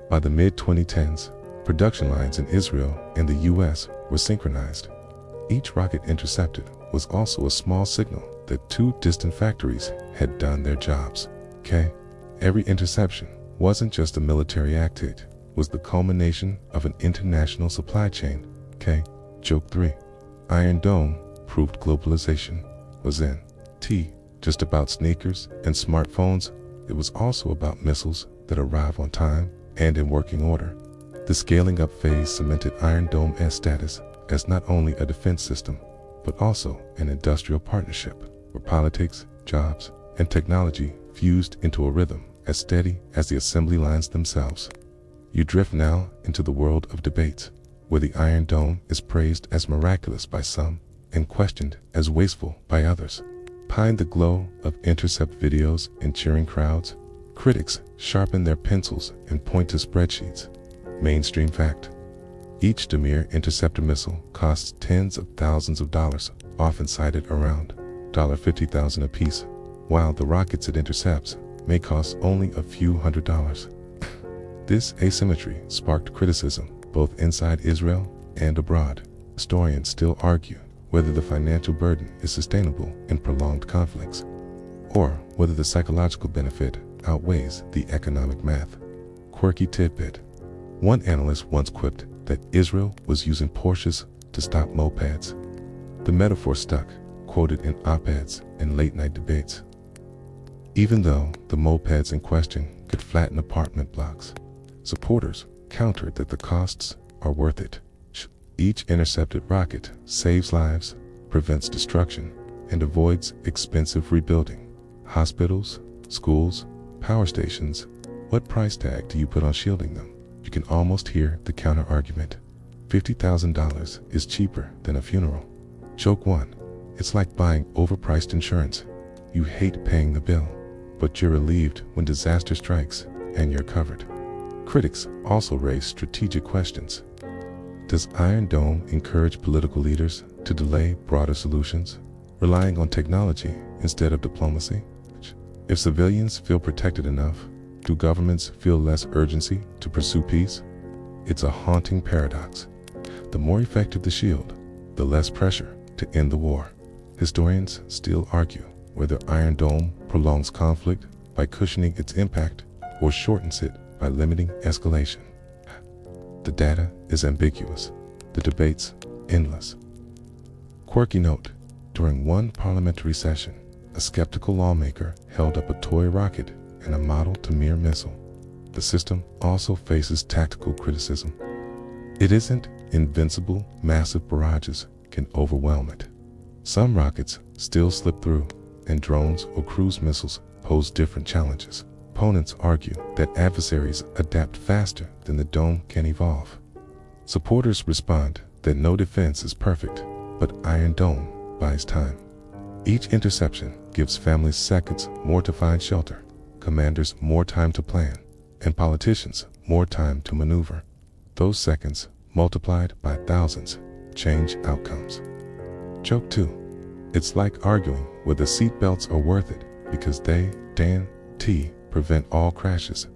By the mid-2010s, production lines in Israel and the US were synchronized. Each rocket intercepted was also a small signal that two distant factories had done their jobs. Every interception wasn't just a military act, it was the culmination of an international supply chain. Joke 3. Iron Dome proved globalization was in just about sneakers and smartphones. It was also about missiles that arrive on time and in working order. The scaling up phase cemented Iron Dome's status as not only a defense system, but also an industrial partnership where politics, jobs, and technology fused into a rhythm as steady as the assembly lines themselves. You drift now into the world of debates, where the Iron Dome is praised as miraculous by some and questioned as wasteful by others. Behind the glow of intercept videos and cheering crowds, critics sharpen their pencils and point to spreadsheets. Mainstream fact: each TMIR interceptor missile costs tens of thousands of dollars, often cited around $50,000 apiece, while the rockets it intercepts may cost only a few $100s. This asymmetry sparked criticism both inside Israel and abroad. Historians still argue whether the financial burden is sustainable in prolonged conflicts, or whether the psychological benefit outweighs the economic math. Quirky tidbit. One analyst once quipped that Israel was using Porsches to stop mopeds. The metaphor stuck, quoted in op-eds and late-night debates. Even though the mopeds in question could flatten apartment blocks, supporters countered that the costs are worth it. Each intercepted rocket saves lives, prevents destruction, and avoids expensive rebuilding. Hospitals, schools, power stations, what price tag do you put on shielding them? You can almost hear the counter-argument. $50,000 is cheaper than a funeral. Joke 1. It's like buying overpriced insurance. You hate paying the bill, but you're relieved when disaster strikes and you're covered. Critics also raise strategic questions. Does Iron Dome encourage political leaders to delay broader solutions, relying on technology instead of diplomacy? If civilians feel protected enough, do governments feel less urgency to pursue peace? It's a haunting paradox. The more effective the shield, the less pressure to end the war. Historians still argue whether Iron Dome prolongs conflict by cushioning its impact or shortens it by limiting escalation. The data is ambiguous, the debates endless. Quirky note: during one parliamentary session, a skeptical lawmaker held up a toy rocket and a model-to-mere missile. The system also faces tactical criticism. It isn't invincible. Massive barrages can overwhelm it. Some rockets still slip through, and drones or cruise missiles pose different challenges. Opponents argue that adversaries adapt faster than the dome can evolve. Supporters respond that no defense is perfect, but Iron Dome buys time. Each interception gives families seconds more to find shelter, commanders more time to plan, and politicians more time to maneuver. Those seconds, multiplied by thousands, change outcomes. Joke 2. It's like arguing whether seat belts are worth it because they prevent all crashes.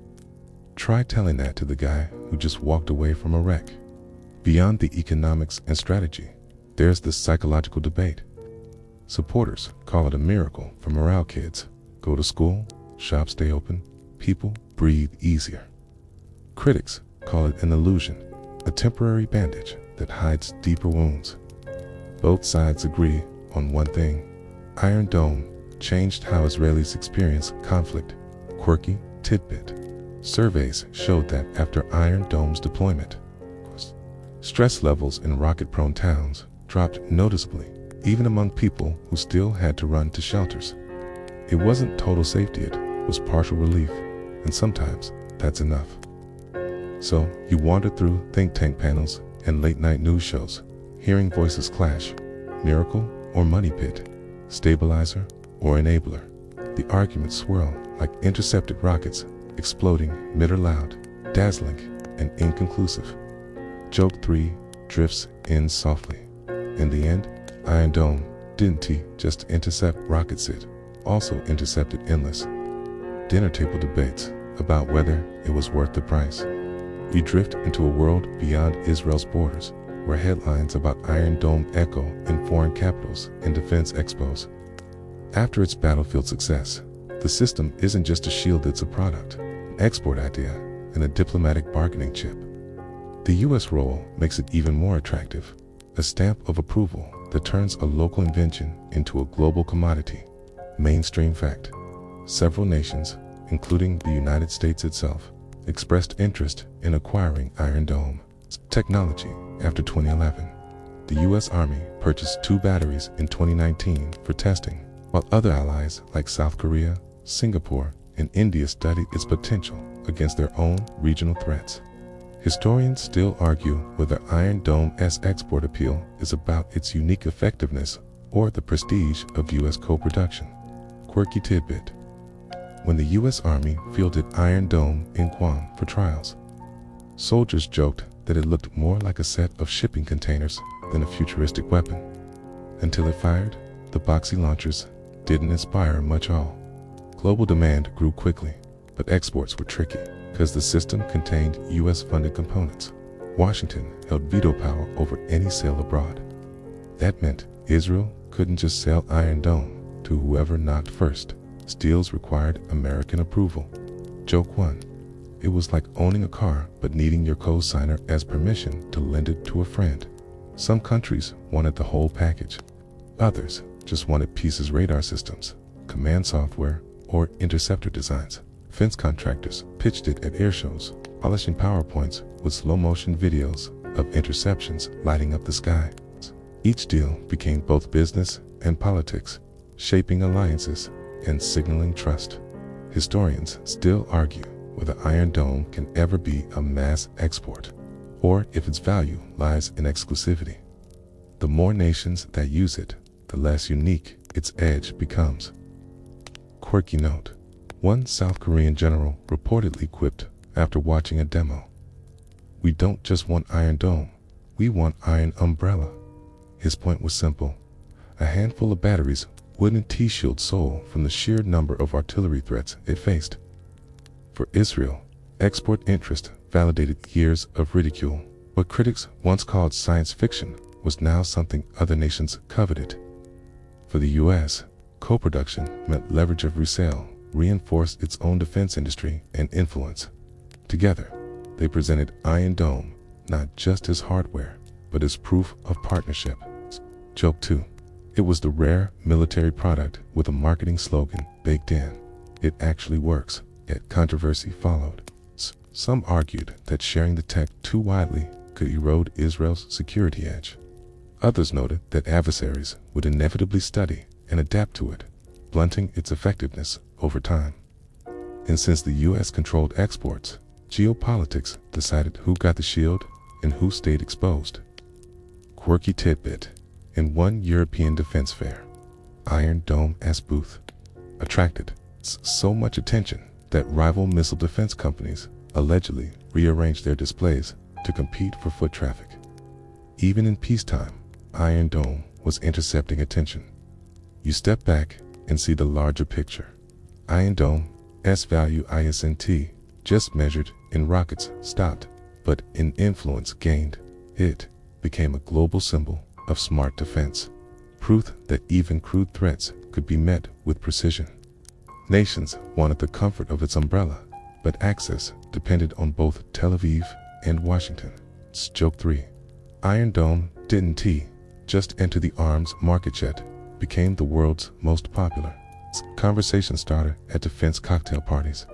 Try telling that to the guy who just walked away from a wreck. Beyond the economics and strategy, there's the psychological debate. Supporters call it a miracle for morale. Kids go to school, shops stay open, people breathe easier. Critics call it an illusion, a temporary bandage that hides deeper wounds. Both sides agree on one thing: Iron Dome changed how Israelis experience conflict. Quirky tidbit. Surveys showed that after Iron Dome's deployment, stress levels in rocket-prone towns dropped noticeably, even among people who still had to run to shelters. It wasn't total safety, it was partial relief, and sometimes that's enough. So you wander through think tank panels and late-night news shows, hearing voices clash: miracle or money pit, stabilizer or enabler. The arguments swirl like intercepted rockets, exploding mid-or-loud, dazzling and inconclusive. Joke 3 drifts in softly. In the end, Iron Dome didn't just intercept rockets, it also intercepted endless dinner table debates about whether it was worth the price. We drift into a world beyond Israel's borders, where headlines about Iron Dome echo in foreign capitals and defense expos. After its battlefield success, the system isn't just a shield, it's a product, an export idea, and a diplomatic bargaining chip. The U.S. role makes it even more attractive, a stamp of approval that turns a local invention into a global commodity. Mainstream fact: several nations, including the United States itself, expressed interest in acquiring Iron Dome technology after 2011. The U.S. Army purchased 2 batteries in 2019 for testing, while other allies like South Korea, Singapore, and India studied its potential against their own regional threats. Historians still argue whether Iron Dome's export appeal is about its unique effectiveness or the prestige of U.S. co-production. Quirky tidbit. When the U.S. Army fielded Iron Dome in Guam for trials, soldiers joked that it looked more like a set of shipping containers than a futuristic weapon. Until it fired, the boxy launchers didn't inspire much all. Global demand grew quickly, but exports were tricky. because the system contained US-funded components. Washington held veto power over any sale abroad. That meant Israel couldn't just sell Iron Dome to whoever knocked first. Deals required American approval. Joke 1. It was like owning a car but needing your co-signer as permission to lend it to a friend. Some countries wanted the whole package. Others just wanted pieces: radar systems, command software, or interceptor designs. Defense contractors pitched it at air shows, polishing PowerPoints with slow-motion videos of interceptions lighting up the sky. Each deal became both business and politics, shaping alliances and signaling trust. Historians still argue whether Iron Dome can ever be a mass export, or if its value lies in exclusivity. The more nations that use it, the less unique its edge becomes. Quirky note: one South Korean general reportedly quipped after watching a demo, "We don't just want Iron Dome, we want Iron Umbrella." His point was simple: a handful of batteries wouldn't T-shield Seoul from the sheer number of artillery threats it faced. For Israel, export interest validated years of ridicule. What critics once called science fiction was now something other nations coveted. For the US, co-production meant leverage of resale, reinforced its own defense industry and influence. Together, they presented Iron Dome not just as hardware, but as proof of partnership. Joke 2. It was the rare military product with a marketing slogan baked in. It actually works, yet controversy followed. Some argued that sharing the tech too widely could erode Israel's security edge. Others noted that adversaries would inevitably study and adapt to it, blunting its effectiveness over time. And since the US controlled exports, geopolitics decided who got the shield and who stayed exposed. Quirky tidbit: in one European defense fair, Iron Dome-esque booth attracted so much attention that rival missile defense companies allegedly rearranged their displays to compete for foot traffic. Even in peacetime, Iron Dome was intercepting attention. You step back and see the larger picture. Iron Dome's value ISNT, just measured in rockets, stopped, but in influence gained. It became a global symbol of smart defense, proof that even crude threats could be met with precision. Nations wanted the comfort of its umbrella, but access depended on both Tel Aviv and Washington. Joke 3. Iron Dome didn't just enter the arms market yet, became the world's most popular conversation starter at defense cocktail parties.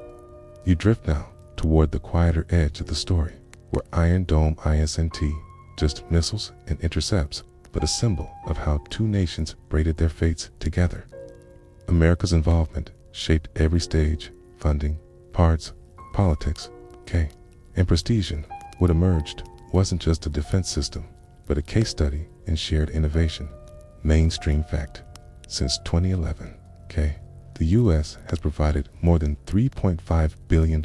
You drift now toward the quieter edge of the story, where Iron Dome ISNT just missiles and intercepts, but a symbol of how two nations braided their fates together. America's involvement shaped every stage: funding, parts, politics, and prestige. What emerged wasn't just a defense system, but a case study in shared innovation. Mainstream fact: since 2011, the US has provided more than $3.5 billion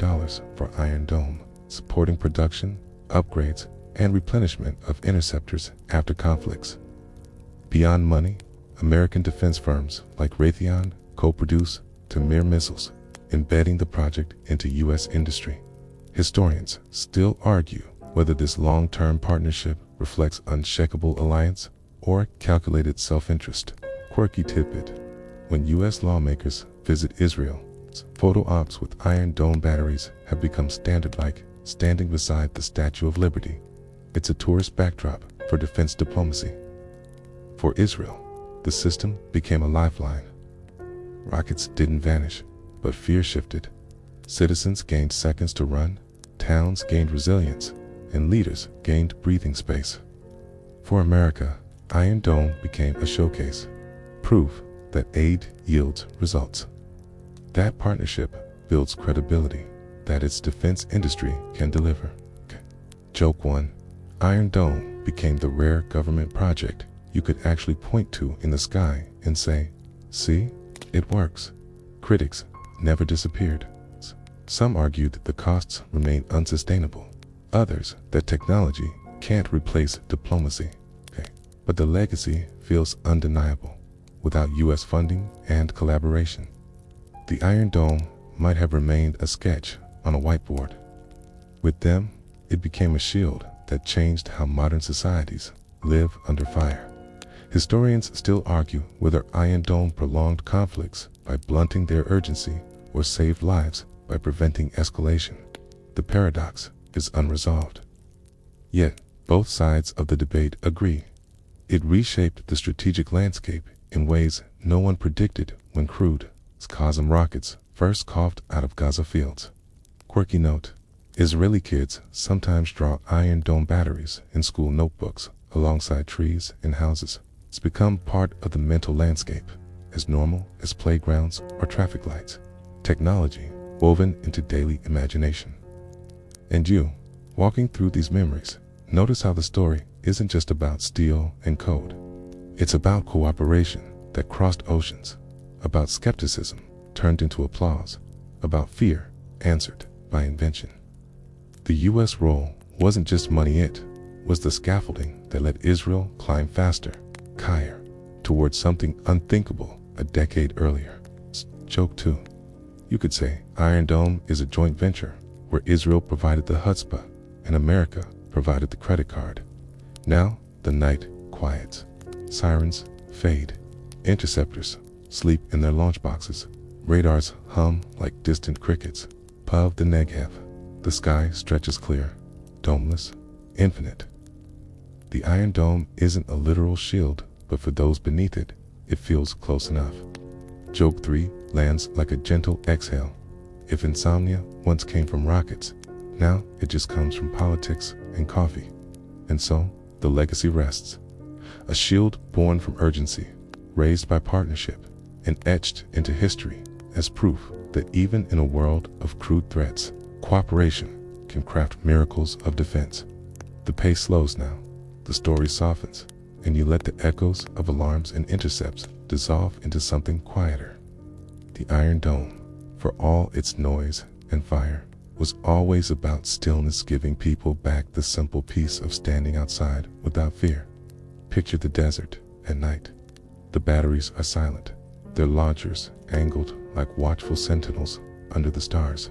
for Iron Dome, supporting production, upgrades, and replenishment of interceptors after conflicts. Beyond money, American defense firms like Raytheon co-produce Tamir missiles, embedding the project into US industry. Historians still argue whether this long-term partnership reflects unshakable alliance or calculated self-interest. Quirky tidbit: when US lawmakers visit Israel, photo ops with Iron Dome batteries have become standard, like standing beside the Statue of Liberty. It's a tourist backdrop for defense diplomacy. For Israel, the system became a lifeline. Rockets didn't vanish, but fear shifted. Citizens gained seconds to run, towns gained resilience, and leaders gained breathing space. For America, Iron Dome became a showcase, proof that aid yields results. That partnership builds credibility that its defense industry can deliver. Joke 1. Iron Dome became the rare government project you could actually point to in the sky and say, "See, it works." Critics never disappeared. Some argued that the costs remain unsustainable. Others that technology can't replace diplomacy. But the legacy feels undeniable. Without US funding and collaboration, the Iron Dome might have remained a sketch on a whiteboard. With them, it became a shield that changed how modern societies live under fire. Historians still argue whether Iron Dome prolonged conflicts by blunting their urgency or saved lives by preventing escalation. The paradox is unresolved. Yet, both sides of the debate agree. It reshaped the strategic landscape in ways no one predicted when crude Scosm rockets first coughed out of Gaza fields. Quirky note: Israeli kids sometimes draw Iron Dome batteries in school notebooks alongside trees and houses. It's become part of the mental landscape, as normal as playgrounds or traffic lights. Technology woven into daily imagination. And you, walking through these memories, notice how the story isn't just about steel and code. It's about cooperation that crossed oceans, about skepticism turned into applause, about fear answered by invention. The U.S. role wasn't just money, it was the scaffolding that let Israel climb faster, higher, towards something unthinkable a decade earlier. Joke 2. You could say Iron Dome is a joint venture where Israel provided the chutzpah and America provided the credit card. Now the night quiets. Sirens fade. Interceptors sleep in their launch boxes. Radars hum like distant crickets. Above the Negev, the sky stretches clear, domeless, infinite. The Iron Dome isn't a literal shield, but for those beneath it, it feels close enough. Joke 3 lands like a gentle exhale. If insomnia once came from rockets, now it just comes from politics and coffee. And so, the legacy rests. A shield born from urgency, raised by partnership, and etched into history as proof that even in a world of crude threats, cooperation can craft miracles of defense. The pace slows now, the story softens, and you let the echoes of alarms and intercepts dissolve into something quieter. The Iron Dome, for all its noise and fire, was always about stillness, giving people back the simple peace of standing outside without fear. Picture the desert at night. The batteries are silent, their launchers angled like watchful sentinels under the stars.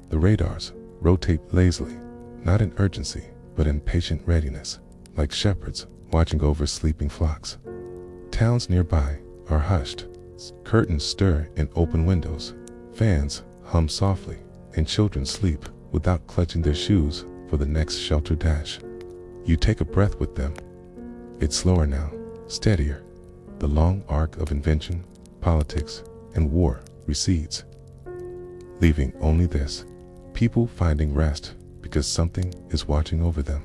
The radars rotate lazily, not in urgency, but in patient readiness, like shepherds watching over sleeping flocks. Towns nearby are hushed. Curtains stir in open windows. Fans hum softly, and children sleep without clutching their shoes for the next shelter dash. You take a breath with them. It's slower now, steadier. The long arc of invention, politics, and war recedes, leaving only this: people finding rest because something is watching over them.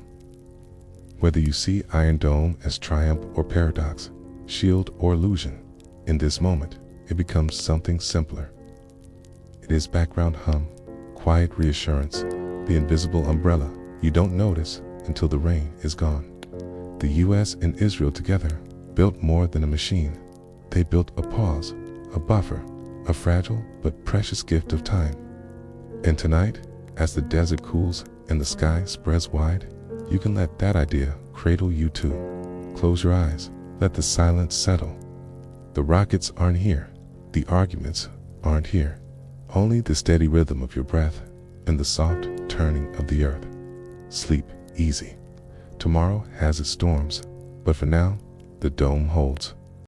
Whether you see Iron Dome as triumph or paradox, shield or illusion, in this moment, it becomes something simpler. It is background hum, quiet reassurance, the invisible umbrella you don't notice until the rain is gone. The U.S. and Israel together built more than a machine. They built a pause, a buffer, a fragile but precious gift of time. And tonight, as the desert cools and the sky spreads wide, you can let that idea cradle you too. Close your eyes, let the silence settle. The rockets aren't here, the arguments aren't here, only the steady rhythm of your breath and the soft turning of the earth. Sleep easy. Tomorrow has its storms, but for now, the dome holds.